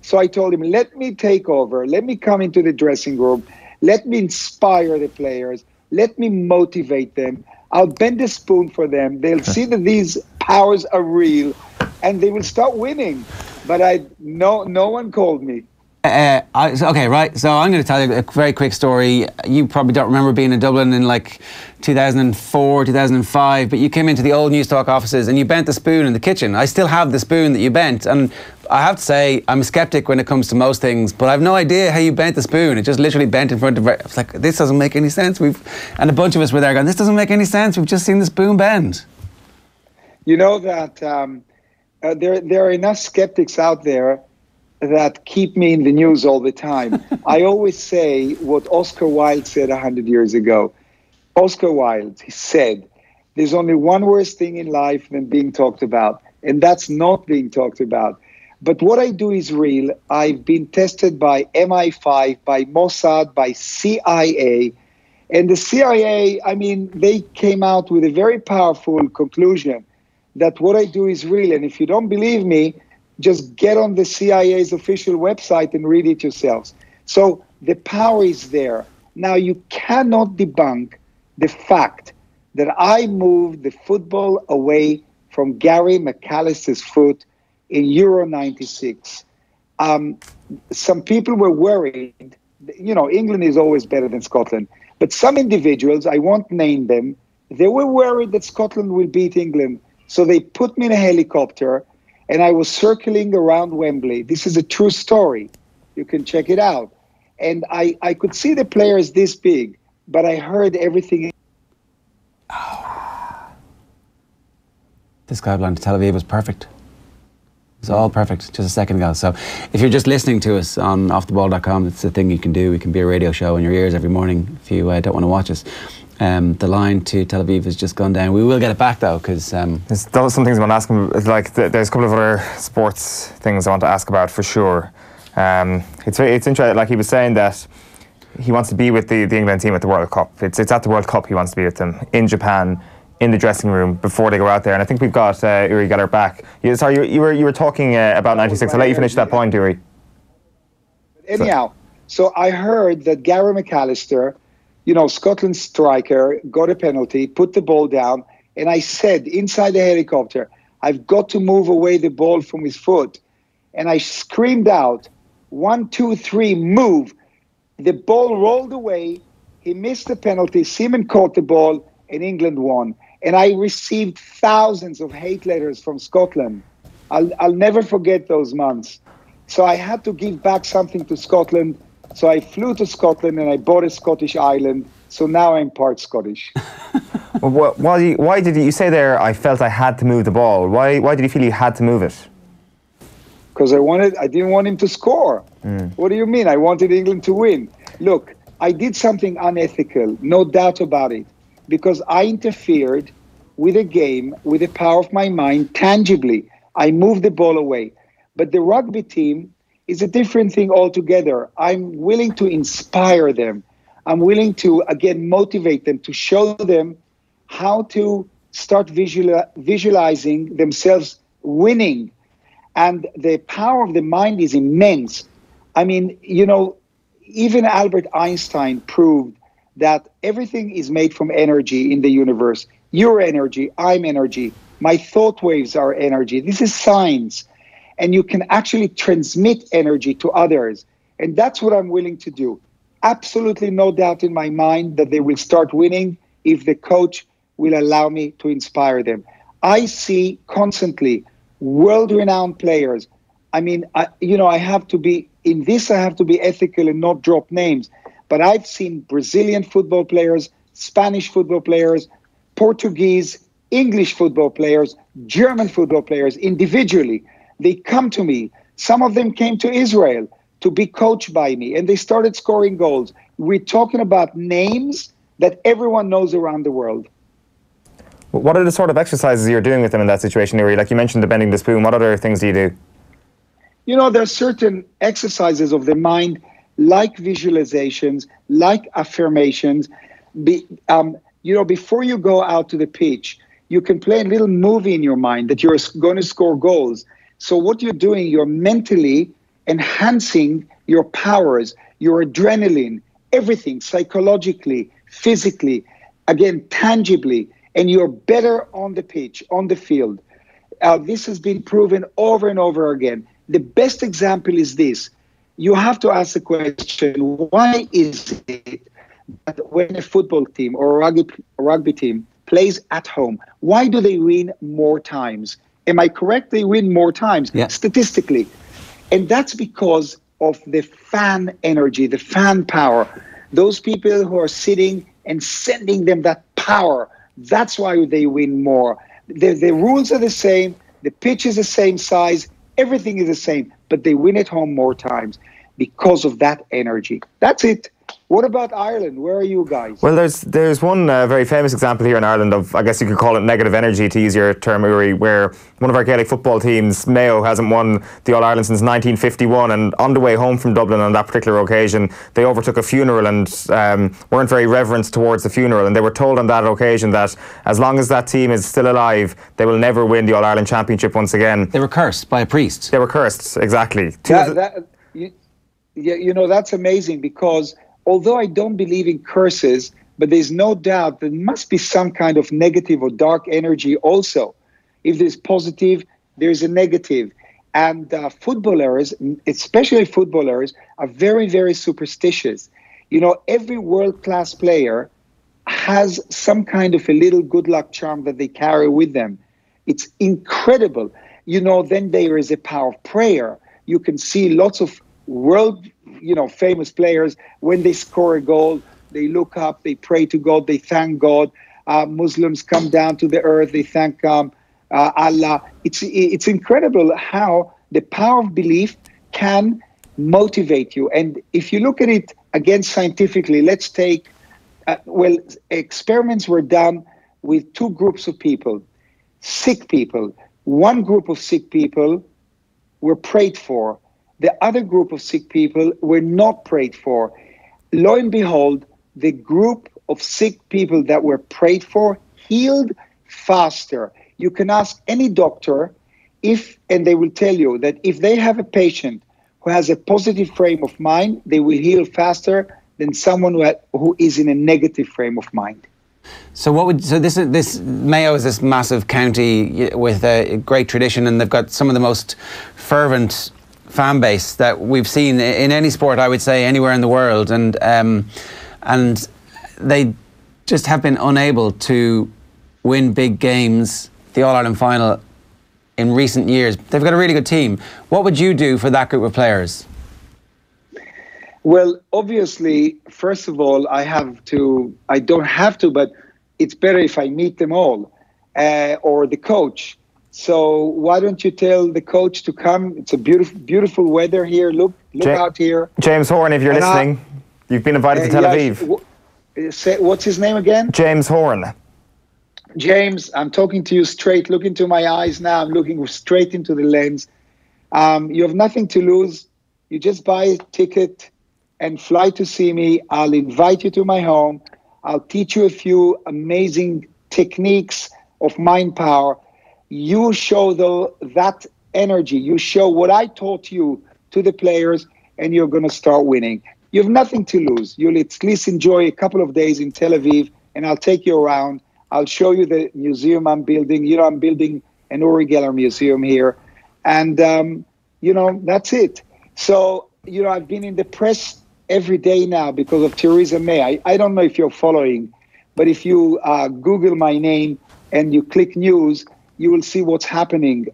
S14: So I told him, let me take over. Let me come into the dressing room. Let me inspire the players. Let me motivate them. I'll bend a spoon for them. They'll see that these powers are real and they will start winning. But no one called me.
S1: Okay, right. So I'm going to tell you a very quick story. You probably don't remember being in Dublin in like 2004, 2005, but you came into the old Newstalk offices and you bent the spoon in the kitchen. I still have the spoon that you bent. And I have to say, I'm a skeptic when it comes to most things, but I have no idea how you bent the spoon. It just literally bent in front of... I was like, this doesn't make any sense. And a bunch of us were there going, this doesn't make any sense. We've just seen the spoon bend.
S14: You know that there are enough skeptics out there that keep me in the news all the time. I always say what Oscar Wilde said 100 years ago. Oscar Wilde, he said, there's only one worse thing in life than being talked about, and that's not being talked about. But what I do is real. I've been tested by MI5, by Mossad, by CIA, and the CIA, I mean, they came out with a very powerful conclusion that what I do is real. And if you don't believe me, just get on the CIA's official website and read it yourselves. So the power is there. Now, you cannot debunk the fact that I moved the football away from Gary McAllister's foot in Euro 96. Some people were worried. You know, England is always better than Scotland. But some individuals, I won't name them, they were worried that Scotland will beat England. So they put me in a helicopter and I was circling around Wembley. This is a true story. You can check it out. And I could see the players this big, but I heard everything.
S1: This guideline to Tel Aviv was perfect. It was all perfect just a second ago. So if you're just listening to us on offtheball.com, it's the thing you can do. We can be a radio show in your ears every morning if you don't want to watch us. The line to Tel Aviv has just gone down. We will get it back though, because
S2: there's some things I want to ask him. Like there's a couple of other sports things I want to ask about for sure. It's interesting. Like he was saying that he wants to be with the England team at the World Cup. It's at the World Cup he wants to be with them in Japan, in the dressing room before they go out there. And I think we've got Uri Geller back. You were talking about '96. I'll let you finish that point, Uri.
S14: Anyhow, so I heard that Gary McAllister, Scotland's striker, got a penalty, put the ball down, and I said inside the helicopter, I've got to move away the ball from his foot. And I screamed out, 1, 2, 3, move. The ball rolled away. He missed the penalty. Seaman caught the ball, and England won. And I received thousands of hate letters from Scotland. I'll never forget those months. So I had to give back something to Scotland. So I flew to Scotland and I bought a Scottish island. So now I'm part Scottish.
S2: Well, why did you say there, I felt I had to move the ball? Why did you feel you had to move it?
S14: Because I didn't want him to score. What do you mean? I wanted England to win. Look, I did something unethical, no doubt about it, because I interfered with a game, with the power of my mind, tangibly. I moved the ball away. But the rugby team is a different thing altogether. I'm willing to inspire them. I'm willing to, again, motivate them, to show them how to start visualizing themselves winning. And the power of the mind is immense. I mean, even Albert Einstein proved that everything is made from energy in the universe. You're energy, I'm energy. My thought waves are energy. This is science. And you can actually transmit energy to others. And that's what I'm willing to do. Absolutely no doubt in my mind that they will start winning if the coach will allow me to inspire them. I see constantly world-renowned players. I mean, I have to be ethical and not drop names. But I've seen Brazilian football players, Spanish football players, Portuguese, English football players, German football players individually. They come to me. Some of them came to Israel to be coached by me, and they started scoring goals. We're talking about names that everyone knows around the world.
S2: What are the sort of exercises you're doing with them in that situation, Uri? Like you mentioned the bending the spoon. What other things do you do?
S14: There are certain exercises of the mind, like visualizations, like affirmations. Before you go out to the pitch, you can play a little movie in your mind that you're going to score goals. So what you're doing, you're mentally enhancing your powers, your adrenaline, everything, psychologically, physically, again, tangibly, and you're better on the pitch, on the field. This has been proven over and over again. The best example is this. You have to ask the question, why is it that when a football team or a rugby team plays at home, why do they win more times? Am I correct? They win more times, statistically. And that's because of the fan energy, the fan power. Those people who are sitting and sending them that power, that's why they win more. The rules are the same, the pitch is the same size, everything is the same, but they win at home more times because of that energy. That's it. What about Ireland? Where are you guys?
S2: Well, there's one very famous example here in Ireland of, I guess you could call it negative energy, to use your term, Uri, where one of our Gaelic football teams, Mayo, hasn't won the All-Ireland since 1951, and on the way home from Dublin on that particular occasion, they overtook a funeral and weren't very reverent towards the funeral, and they were told on that occasion that as long as that team is still alive, they will never win the All-Ireland Championship once again.
S1: They were cursed by a priest.
S2: They were cursed, exactly.
S14: That's amazing, because although I don't believe in curses, but there's no doubt there must be some kind of negative or dark energy also. If there's positive, there's a negative. And footballers, especially footballers, are very, very superstitious. Every world-class player has some kind of a little good luck charm that they carry with them. It's incredible. Then there is a power of prayer. You can see lots of famous players, when they score a goal, they look up, they pray to God, they thank God. Muslims come down to the earth, they thank Allah. It's incredible how the power of belief can motivate you. And if you look at it again scientifically, let's take, experiments were done with two groups of people, sick people. One group of sick people were prayed for, The other group of sick people were not prayed for. Lo and behold, the group of sick people that were prayed for healed faster. You can ask any doctor and they will tell you that if they have a patient who has a positive frame of mind, they will heal faster than someone who is in a negative frame of mind.
S1: So this Mayo is this massive county with a great tradition, and they've got some of the most fervent fan base that we've seen in any sport, I would say, anywhere in the world, and they just have been unable to win big games, the All-Ireland final in recent years. They've got a really good team. What would you do for that group of players?
S14: Well, obviously, first of all, I don't have to, but it's better if I meet them all, or the coach. So why don't you tell the coach to come? It's a beautiful, beautiful weather here. Look out here.
S2: James Horn, if you're listening, you've been invited to Tel Aviv.
S14: What's his name again?
S2: James Horn.
S14: James, I'm talking to you straight. Look into my eyes now. I'm looking straight into the lens. You have nothing to lose. You just buy a ticket and fly to see me. I'll invite you to my home. I'll teach you a few amazing techniques of mind power. You show that energy. You show what I taught you to the players, and you're going to start winning. You have nothing to lose. You'll at least enjoy a couple of days in Tel Aviv, and I'll take you around. I'll show you the museum I'm building. I'm building an Uri Geller museum here. And, that's it. So, I've been in the press every day now because of Theresa May. I don't know if you're following, but if you Google my name and you click news, you will see what's happening.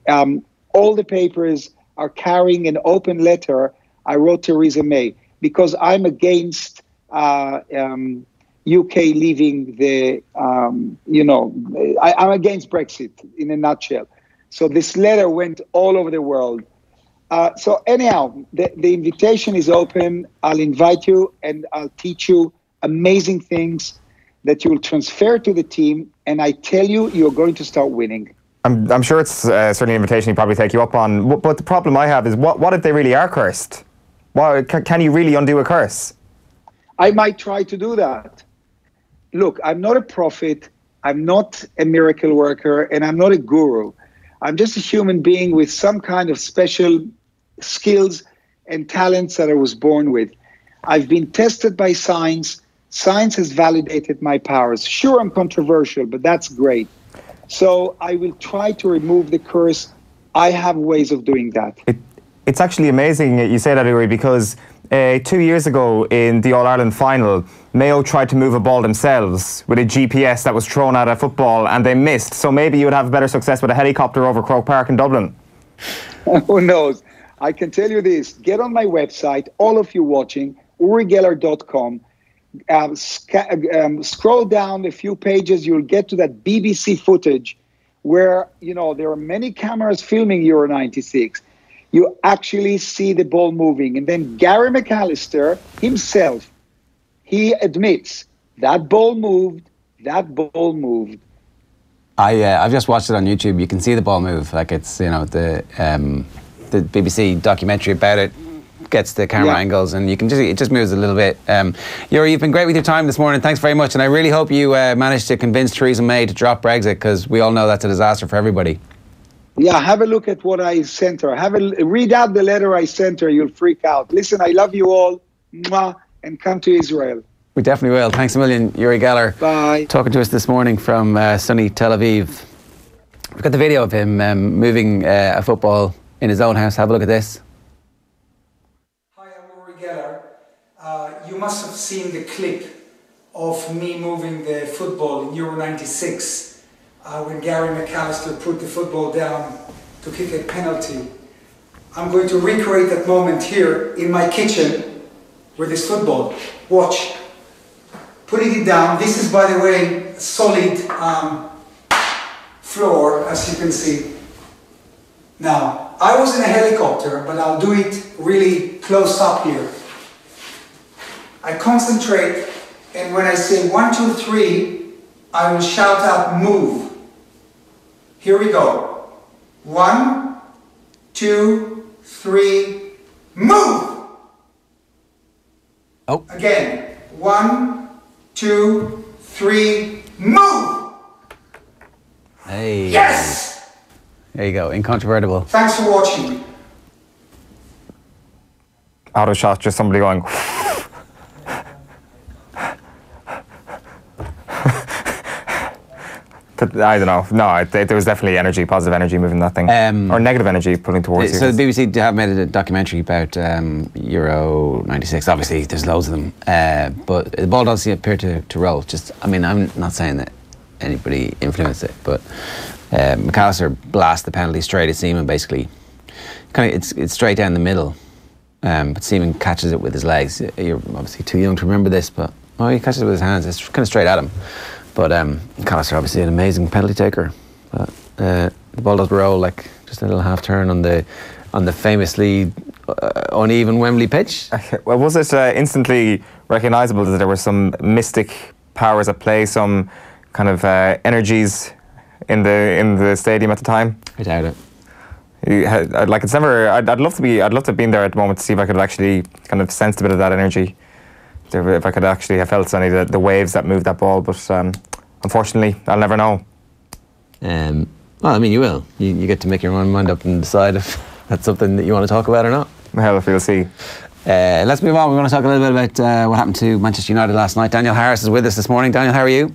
S14: All the papers are carrying an open letter I wrote Theresa May because I'm against UK leaving I'm against Brexit in a nutshell. So this letter went all over the world. So anyhow, the invitation is open. I'll invite you and I'll teach you amazing things that you will transfer to the team. And I tell you, you're going to start winning.
S2: I'm sure it's certainly an invitation he'd probably take you up on. But the problem I have is, what if they really are cursed? Can you really undo a curse?
S14: I might try to do that. Look, I'm not a prophet. I'm not a miracle worker. And I'm not a guru. I'm just a human being with some kind of special skills and talents that I was born with. I've been tested by science. Science has validated my powers. Sure, I'm controversial, but that's great. So I will try to remove the curse. I have ways of doing that.
S2: It's actually amazing you say that, Uri, because 2 years ago in the All-Ireland final, Mayo tried to move a ball themselves with a GPS that was thrown at a football and they missed. So maybe you would have better success with a helicopter over Croke Park in Dublin.
S14: Who knows? I can tell you this. Get on my website, all of you watching, urigeller.com. Scroll down a few pages, you'll get to that BBC footage where, there are many cameras filming Euro 96. You actually see the ball moving. And then Gary McAllister himself, he admits that ball moved,
S1: I've just watched it on YouTube. You can see the ball move. Like it's, the BBC documentary about it gets the camera angles, and it just moves a little bit. Uri, you've been great with your time this morning. Thanks very much, and I really hope you managed to convince Theresa May to drop Brexit, because we all know that's a disaster for everybody.
S14: Yeah, have a look at what I sent her. Read out the letter I sent her. You'll freak out. Listen, I love you all. Mwah, and come to Israel.
S1: We definitely will. Thanks a million, Uri Geller.
S14: Bye.
S1: Talking to us this morning from sunny Tel Aviv. We've got the video of him moving a football in his own house. Have a look at this.
S15: Hi, I'm Uri Geller. You must have seen the clip of me moving the football in Euro 96 when Gary McAllister put the football down to kick a penalty. I'm going to recreate that moment here in my kitchen with this football. Watch. Putting it down. This is, by the way, solid floor, as you can see. Now, I was in a helicopter, but I'll do it really close up here. I concentrate, and when I say 1, 2, 3, I will shout out move. Here we go. 1, 2, 3, move.
S1: Oh.
S15: Again. 1, 2, 3, move!
S1: Hey.
S15: Yes!
S1: There you go, incontrovertible.
S15: Thanks for watching.
S2: Out of shot, just somebody going. I don't know. No, there was definitely energy, positive energy moving that thing. Or negative energy pulling towards you.
S1: So the BBC have made a documentary about Euro 96. Obviously, there's loads of them. But the ball doesn't appear to roll. I'm not saying that anybody influenced it, but McAllister blasts the penalty straight at Seaman, basically. It's straight down the middle. But Seaman catches it with his legs. You're obviously too young to remember this, but he catches it with his hands. It's kind of straight at him. But McAllister, obviously an amazing penalty taker. But the ball does roll, like just a little half turn on the famously uneven Wembley pitch.
S2: Well, was it instantly recognisable that there were some mystic powers at play, some kind of energies in the stadium at the time?
S1: I doubt it.
S2: I'd love to have been there at the moment to see if I could actually kind of sensed a bit of that energy. If I could actually have felt any of the waves that moved that ball, but unfortunately, I'll never know.
S1: Well, I mean, you will. You get to make your own mind up and decide if that's something that you want to talk about or not.
S2: Well, we'll see.
S1: Let's move on. We're going to talk a little bit about what happened to Manchester United last night. Daniel Harris is with us this morning. Daniel, how are you?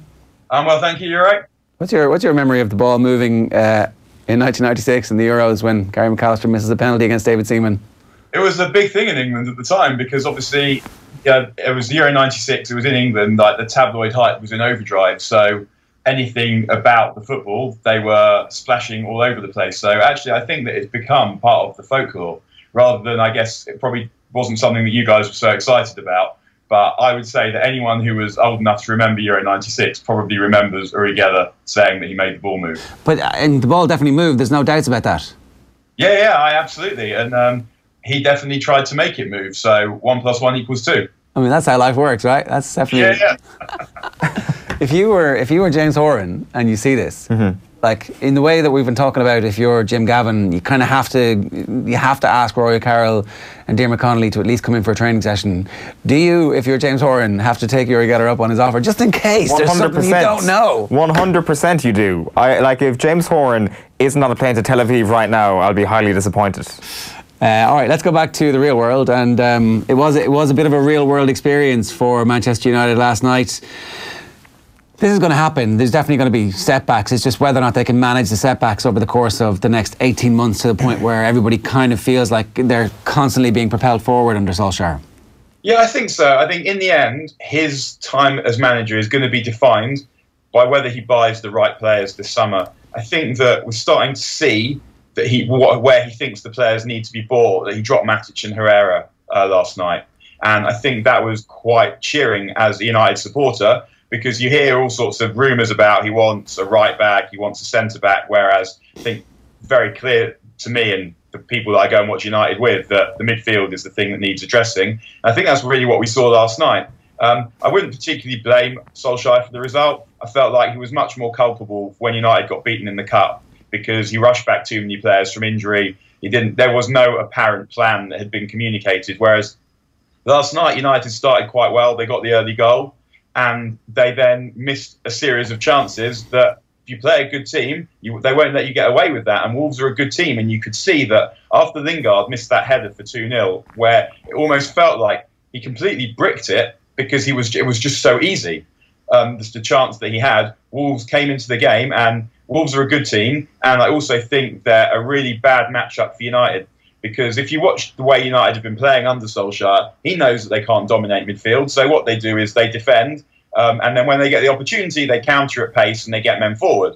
S16: I'm well, thank you. You're right.
S1: What's your memory of the ball moving in 1996 in the Euros when Gary McAllister misses a penalty against David Seaman?
S16: It was a big thing in England at the time because obviously it was the Euro 96, it was in England, like the tabloid hype was in overdrive, so anything about the football, they were splashing all over the place. So actually I think that it's become part of the folklore, rather than, I guess, it probably wasn't something that you guys were so excited about. But I would say that anyone who was old enough to remember Euro 96 probably remembers Uri Geller saying that he made the ball move.
S1: But and the ball definitely moved, there's no doubts about that.
S16: Yeah, absolutely. And he definitely tried to make it move, so 1 + 1 = 2.
S1: I mean, that's how life works, right? That's definitely...
S16: Yeah.
S1: If you were James Horan and you see this, like in the way that we've been talking about, if you're Jim Gavin, you kind of have to ask Rory O'Carroll and Diarmuid Connolly to at least come in for a training session. Do you, if you're James Horan, have to take Uri Geller up on his offer just in case 100%. There's something you don't know?
S2: 100% you do. If James Horan isn't on a plane to Tel Aviv right now, I'll be highly disappointed.
S1: All right, let's go back to the real world, and it was a bit of a real world experience for Manchester United last night. This is going to happen. There's definitely going to be setbacks. It's just whether or not they can manage the setbacks over the course of the next 18 months to the point where everybody kind of feels like they're constantly being propelled forward under Solskjaer.
S16: Yeah, I think so. I think in the end, his time as manager is going to be defined by whether he buys the right players this summer. I think that we're starting to see that where he thinks the players need to be bought, that he dropped Matic and Herrera last night. And I think that was quite cheering as a United supporter, because you hear all sorts of rumours about he wants a right back, he wants a centre back, whereas I think very clear to me and the people that I go and watch United with that the midfield is the thing that needs addressing. And I think that's really what we saw last night. I wouldn't particularly blame Solskjaer for the result. I felt like he was much more culpable when United got beaten in the Cup, because he rushed back too many players from injury. There was no apparent plan that had been communicated, whereas last night United started quite well. They got the early goal, and they then missed a series of chances that, if you play a good team, they won't let you get away with that. And Wolves are a good team, and you could see that after Lingard missed that header for 2-0, where it almost felt like he completely bricked it because it was just so easy. Just the chance that he had, Wolves came into the game, and Wolves are a good team, and I also think they're a really bad matchup for United. Because if you watch the way United have been playing under Solskjaer, he knows that they can't dominate midfield. So what they do is they defend, and then when they get the opportunity, they counter at pace and they get men forward.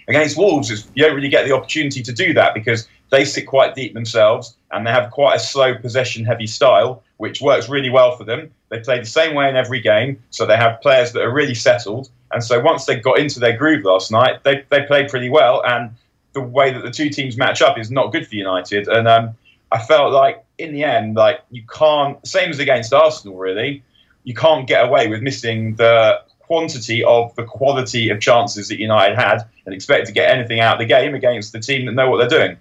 S16: Against Wolves, you don't really get the opportunity to do that because they sit quite deep themselves and they have quite a slow possession-heavy style, which works really well for them. They play the same way in every game, so they have players that are really settled. And so once they got into their groove last night, they played pretty well, and the way that the two teams match up is not good for United. And I felt like, in the end, like you can't, same as against Arsenal, really, you can't get away with missing the quantity of the quality of chances that United had and expect to get anything out of the game against the team that know what they're doing.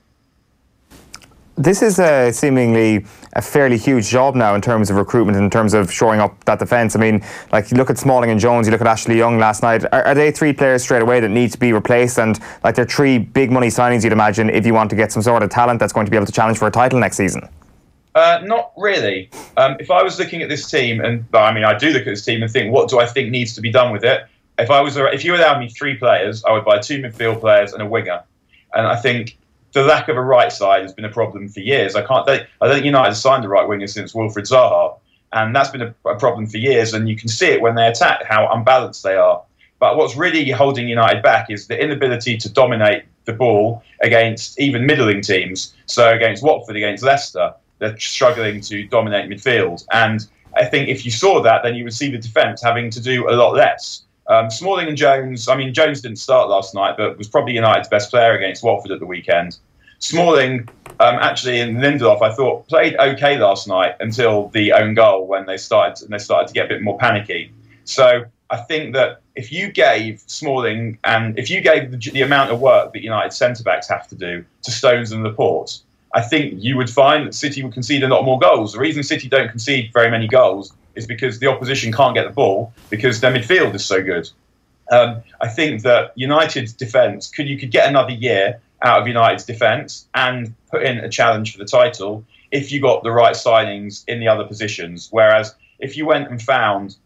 S2: This is seemingly a fairly huge job now in terms of recruitment, in terms of shoring up that defence. I mean, like, you look at Smalling and Jones, you look at Ashley Young last night. Are they 3 players straight away that need to be replaced? And like, they're 3 big money signings, you'd imagine, if you want to get some sort of talent that's going to be able to challenge for a title next season.
S16: Not really. If I was looking at this team, and I mean, I do look at this team and think, what do I think needs to be done with it? If you allowed me 3 players, I would buy 2 midfield players and a winger. And I think the lack of a right side has been a problem for years. I don't think United have signed a right winger since Wilfried Zaha, and that's been a problem for years. And you can see it when they attack, how unbalanced they are. But what's really holding United back is the inability to dominate the ball against even middling teams. So against Watford, against Leicester, they're struggling to dominate midfield. And I think if you saw that, then you would see the defence having to do a lot less. Smalling and Jones, I mean, Jones didn't start last night, but was probably United's best player against Watford at the weekend. Smalling, actually, and Lindelof, I thought, played okay last night until the own goal, when they started to get a bit more panicky. So I think that if you gave Smalling, and if you gave the amount of work that United centre-backs have to do to Stones and Laporte, I think you would find that City would concede a lot more goals. The reason City don't concede very many goals is because the opposition can't get the ball because their midfield is so good. I think that United's defence, you could get another year out of United's defence and put in a challenge for the title if you got the right signings in the other positions. Whereas if you went and found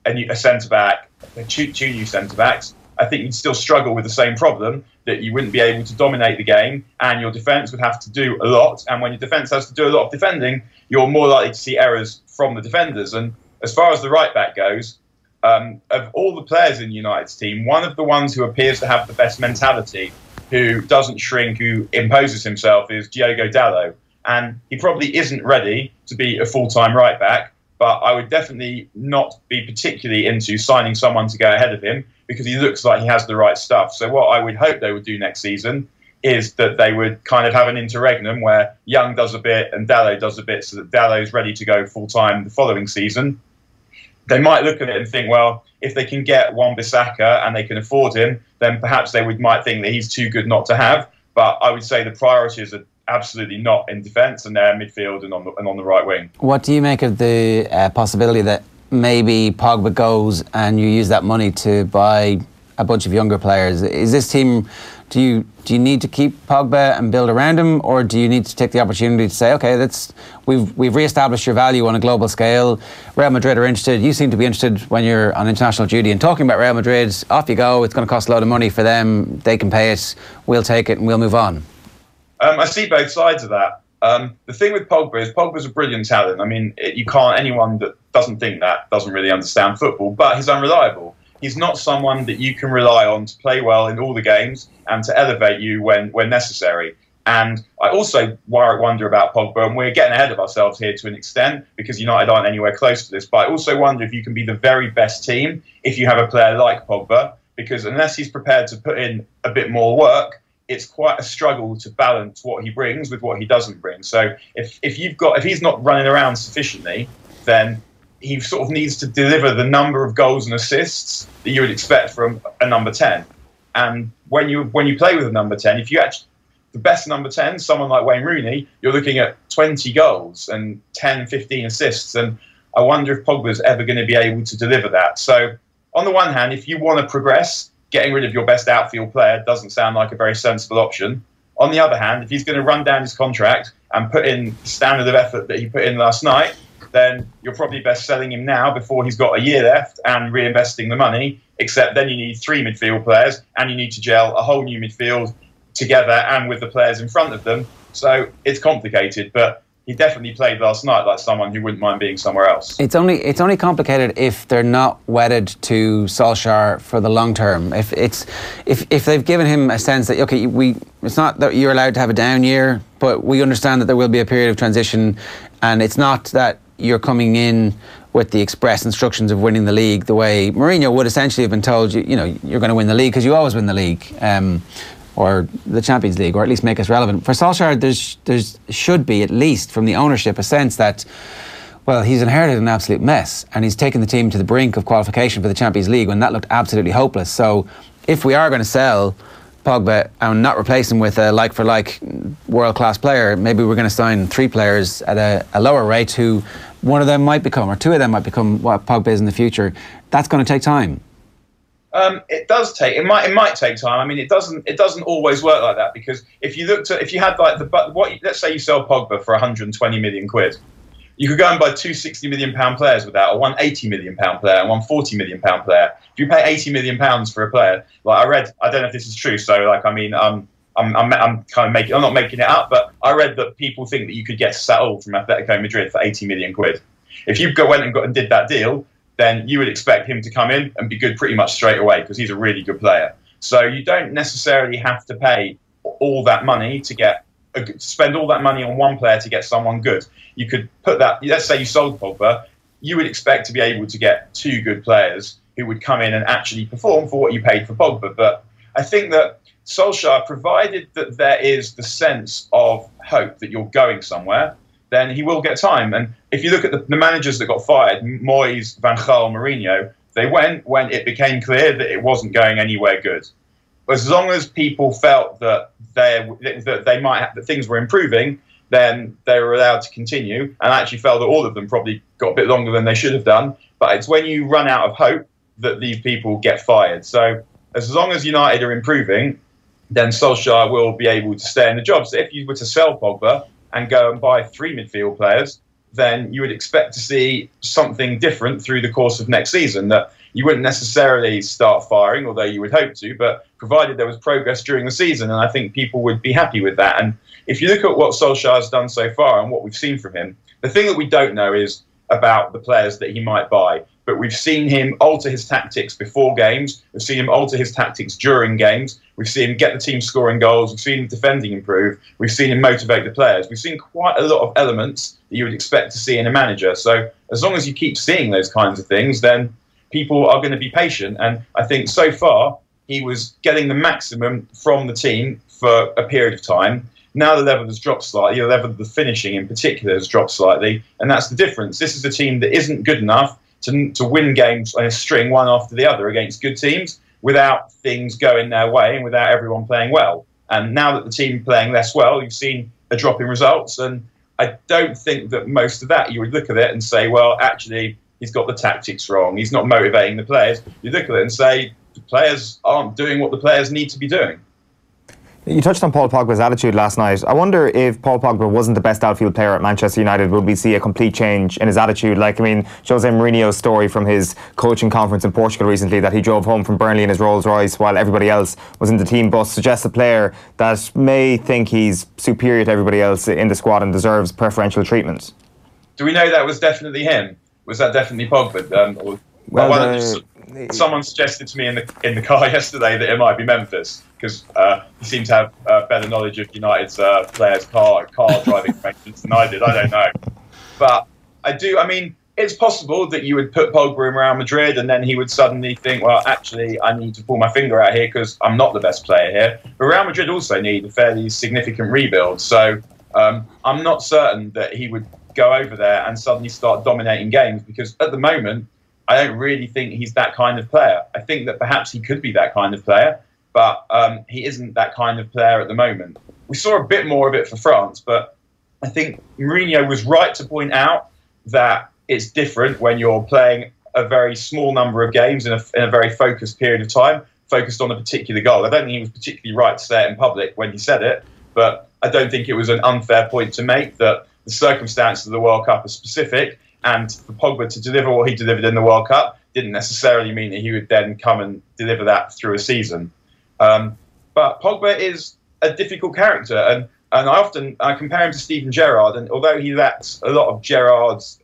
S16: a centre-back, two new centre-backs, I think you'd still struggle with the same problem, that you wouldn't be able to dominate the game and your defence would have to do a lot. And when your defence has to do a lot of defending, you're more likely to see errors from the defenders. And as far as the right-back goes, of all the players in United's team, one of the ones who appears to have the best mentality, who doesn't shrink, who imposes himself, is Diogo Dalot. And he probably isn't ready to be a full-time right-back, but I would definitely not be particularly into signing someone to go ahead of him, because he looks like he has the right stuff. So what I would hope they would do next season is that they would kind of have an interregnum where Young does a bit and Dalot does a bit, so that Dalot's ready to go full-time the following season. They might look at it and think, well, if they can get Wan-Bissaka and they can afford him, then perhaps they might think that he's too good not to have. But I would say the priorities are absolutely not in defence, and they're midfield and on the right wing.
S1: What do you make of the possibility that maybe Pogba goes and you use that money to buy a bunch of younger players? Is this team, do you need to keep Pogba and build around him, or do you need to take the opportunity to say, okay, we've re-established your value on a global scale, Real Madrid are interested, you seem to be interested when you're on international duty and talking about Real Madrid, off you go, it's going to cost a lot of money for them, they can pay it, we'll take it and we'll move on?
S16: I see both sides of that. The thing with Pogba is Pogba's a brilliant talent. I mean, anyone that doesn't think that doesn't really understand football, but he's unreliable. He's not someone that you can rely on to play well in all the games and to elevate you when necessary. And I also wonder about Pogba, and we're getting ahead of ourselves here to an extent because United aren't anywhere close to this, but I also wonder if you can be the very best team if you have a player like Pogba, because unless he's prepared to put in a bit more work, it's quite a struggle to balance what he brings with what he doesn't bring. So if he's not running around sufficiently, then he sort of needs to deliver the number of goals and assists that you would expect from a number 10. And when you play with a number 10, if you actually, the best number 10, someone like Wayne Rooney, you're looking at 20 goals and 10, 15 assists. And I wonder if Pogba's ever going to be able to deliver that. So on the one hand, if you want to progress, getting rid of your best outfield player doesn't sound like a very sensible option. On the other hand, if he's going to run down his contract and put in the standard of effort that he put in last night, then you're probably best selling him now before he's got a year left and reinvesting the money, except then you need 3 midfield players and you need to gel a whole new midfield together and with the players in front of them. So it's complicated, but he definitely played last night like someone who wouldn't mind being somewhere else.
S1: It's only complicated if they're not wedded to Solskjaer for the long term. If they've given him a sense that, okay, it's not that you're allowed to have a down year, but we understand that there will be a period of transition, and it's not that you're coming in with the express instructions of winning the league the way Mourinho would essentially have been told, you're going to win the league because you always win the league. Or the Champions League, or at least make us relevant. For Solskjaer, there should be, at least from the ownership, a sense that, well, he's inherited an absolute mess and he's taken the team to the brink of qualification for the Champions League when that looked absolutely hopeless. So if we are going to sell Pogba and not replace him with a like-for-like world-class player, maybe we're going to sign 3 players at a lower rate who one of them might become, or 2 of them might become what Pogba is in the future. That's going to take time.
S16: It does take. It might take time. I mean, it doesn't always work like that, because if you had like let's say you sell Pogba for 120 million quid, you could go and buy 2 £60 million players with that, or one £80 million player and one £40 million player. If you pay £80 million for a player, like I read, I don't know if this is true. So like, I mean, I'm kind of making. I'm not making it up, but I read that people think that you could get Saul from Atletico Madrid for 80 million quid. If you went and did that deal, then you would expect him to come in and be good pretty much straight away, because he's a really good player. So you don't necessarily have to pay all that money to spend all that money on one player to get someone good. You could put that, let's say you sold Pogba, you would expect to be able to get 2 good players who would come in and actually perform for what you paid for Pogba. But I think that Solskjaer, provided that there is the sense of hope that you're going somewhere, then he will get time. And if you look at the managers that got fired, Moyes, Van Gaal, Mourinho, they went when it became clear that it wasn't going anywhere good. As long as people felt that that things were improving, then they were allowed to continue. And I actually felt that all of them probably got a bit longer than they should have done. But it's when you run out of hope that these people get fired. So as long as United are improving, then Solskjaer will be able to stay in the job. So if you were to sell Pogba and go and buy 3 midfield players, then you would expect to see something different through the course of next season. That you wouldn't necessarily start firing, although you would hope to, but provided there was progress during the season, and I think people would be happy with that. And if you look at what Solskjaer has done so far and what we've seen from him, the thing that we don't know is about the players that he might buy. But we've seen him alter his tactics before games. We've seen him alter his tactics during games. We've seen him get the team scoring goals. We've seen him defending improve. We've seen him motivate the players. We've seen quite a lot of elements that you would expect to see in a manager. So as long as you keep seeing those kinds of things, then people are going to be patient. And I think so far he was getting the maximum from the team for a period of time. Now the level has dropped slightly. The level of the finishing in particular has dropped slightly. And that's the difference. This is a team that isn't good enough to win games on a string one after the other against good teams without things going their way and without everyone playing well. And now that the team are playing less well, you've seen a drop in results. And I don't think that most of that, you would look at it and say, well, actually, he's got the tactics wrong. He's not motivating the players. You look at it and say, the players aren't doing what the players need to be doing.
S2: You touched on Paul Pogba's attitude last night. I wonder if Paul Pogba wasn't the best outfield player at Manchester United, would we see a complete change in his attitude? Like, I mean, Jose Mourinho's story from his coaching conference in Portugal recently, that he drove home from Burnley in his Rolls Royce while everybody else was in the team bus, suggests a player that may think he's superior to everybody else in the squad and deserves preferential treatment.
S16: Do we know that was definitely him? Was that definitely Pogba? Someone suggested to me in the car yesterday that it might be Memphis, because he seemed to have better knowledge of United's players' car driving arrangements than I did. I don't know, but I do. I mean, it's possible that you would put Pogba in Real Madrid, and then he would suddenly think, well, actually, I need to pull my finger out here because I'm not the best player here. But Real Madrid also need a fairly significant rebuild, so I'm not certain that he would go over there and suddenly start dominating games, because at the moment, I don't really think he's that kind of player. I think that perhaps he could be that kind of player, but he isn't that kind of player at the moment. We saw a bit more of it for France, but I think Mourinho was right to point out that it's different when you're playing a very small number of games in a very focused period of time, focused on a particular goal. I don't think he was particularly right to say it in public when he said it, but I don't think it was an unfair point to make, that the circumstances of the World Cup are specific, and for Pogba to deliver what he delivered in the World Cup didn't necessarily mean that he would then come and deliver that through a season. But Pogba is a difficult character, and I compare him to Steven Gerrard, and although he lacks a lot of Gerrard's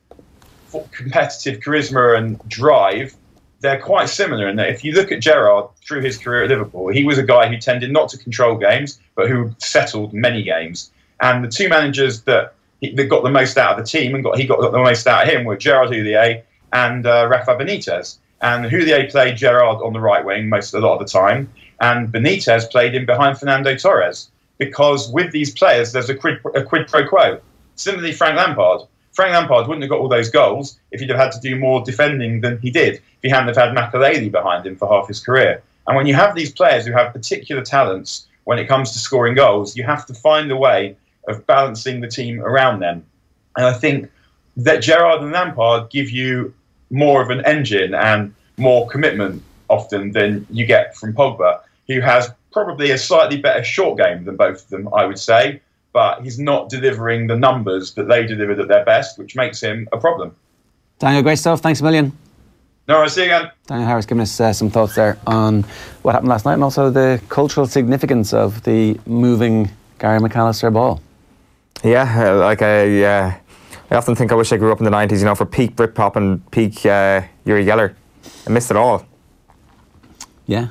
S16: competitive charisma and drive, they're quite similar in that if you look at Gerrard through his career at Liverpool, he was a guy who tended not to control games, but who settled many games. And the two managers that got the most out of the team and he got the most out of him were Gerard Houllier and Rafa Benitez. And Houllier played Gerard on the right wing a lot of the time, and Benitez played in behind Fernando Torres, because with these players there's a quid pro quo. Similarly, Frank Lampard wouldn't have got all those goals if he'd have had to do more defending than he did, if he hadn't have had Makelele behind him for half his career. And when you have these players who have particular talents when it comes to scoring goals, you have to find a way of balancing the team around them. And I think that Gerrard and Lampard give you more of an engine and more commitment often than you get from Pogba, who has probably a slightly better short game than both of them, I would say, but he's not delivering the numbers that they delivered at their best, which makes him a problem.
S1: Daniel, great stuff. Thanks a million.
S16: No, I'll see you again.
S1: Daniel Harris giving us some thoughts there on what happened last night and also the cultural significance of the moving Gary McAllister ball.
S2: Yeah, I often think I wish I grew up in the 90s, you know, for peak Britpop and peak Uri Geller. I missed it all.
S1: Yeah.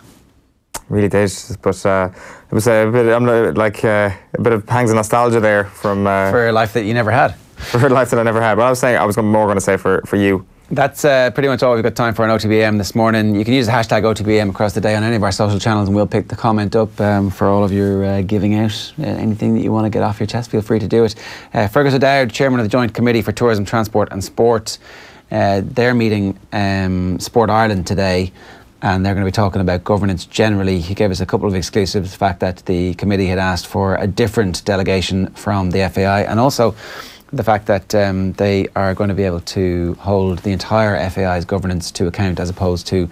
S2: Really did, but it was a bit of pangs of nostalgia there from
S1: for a life that you never had.
S2: For a life that I never had. But I was saying I was more going to say for you.
S1: That's pretty much all we've got time for on OTBAM this morning. You can use the hashtag OTBAM across the day on any of our social channels, and we'll pick the comment up for all of your giving out. Anything that you want to get off your chest, feel free to do it. Fergus O'Dowd, Chairman of the Joint Committee for Tourism, Transport and Sport, they're meeting Sport Ireland today, and they're going to be talking about governance generally. He gave us a couple of exclusives, the fact that the committee had asked for a different delegation from the FAI, and also the fact that they are going to be able to hold the entire FAI's governance to account as opposed to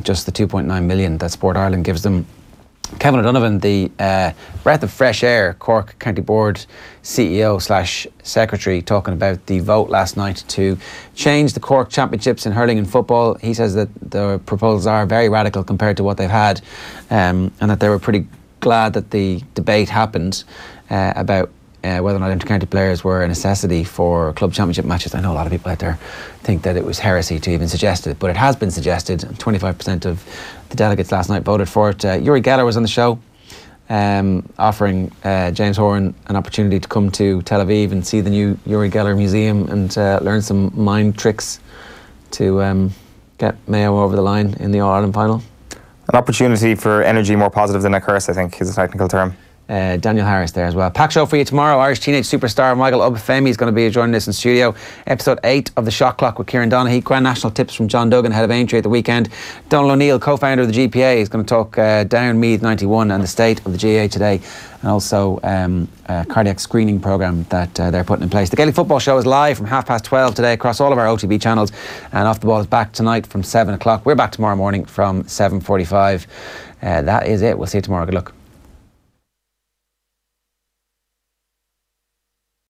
S1: just the 2.9 million that Sport Ireland gives them. Kevin O'Donovan, the breath of fresh air Cork County Board CEO/Secretary, talking about the vote last night to change the Cork Championships in hurling and football. He says that the proposals are very radical compared to what they've had, and that they were pretty glad that the debate happened about whether or not inter-county players were a necessity for club championship matches. I know a lot of people out there think that it was heresy to even suggest it, but it has been suggested. 25% of the delegates last night voted for it. Uri Geller was on the show, offering James Horan an opportunity to come to Tel Aviv and see the new Uri Geller Museum and learn some mind tricks to get Mayo over the line in the All-Ireland final.
S2: An opportunity for energy more positive than a curse, I think, is a technical term.
S1: Daniel Harris there as well. Pack show for you tomorrow. Irish teenage superstar Michael Obafemi is going to be joining us in studio. Episode 8 of The Shot Clock with Kieran Donaghy. Grand National tips from John Duggan, head of Aintree at the weekend. Donald O'Neill, co-founder of the GPA, is going to talk Down Meath 91 and the state of the GAA today, and also a cardiac screening programme that they're putting in place. The Gaelic Football Show is live from 12:30 today across all of our OTB channels, and Off the Ball is back tonight from 7 o'clock. We're back tomorrow morning from 7:45. That is it. We'll see you tomorrow. Good luck.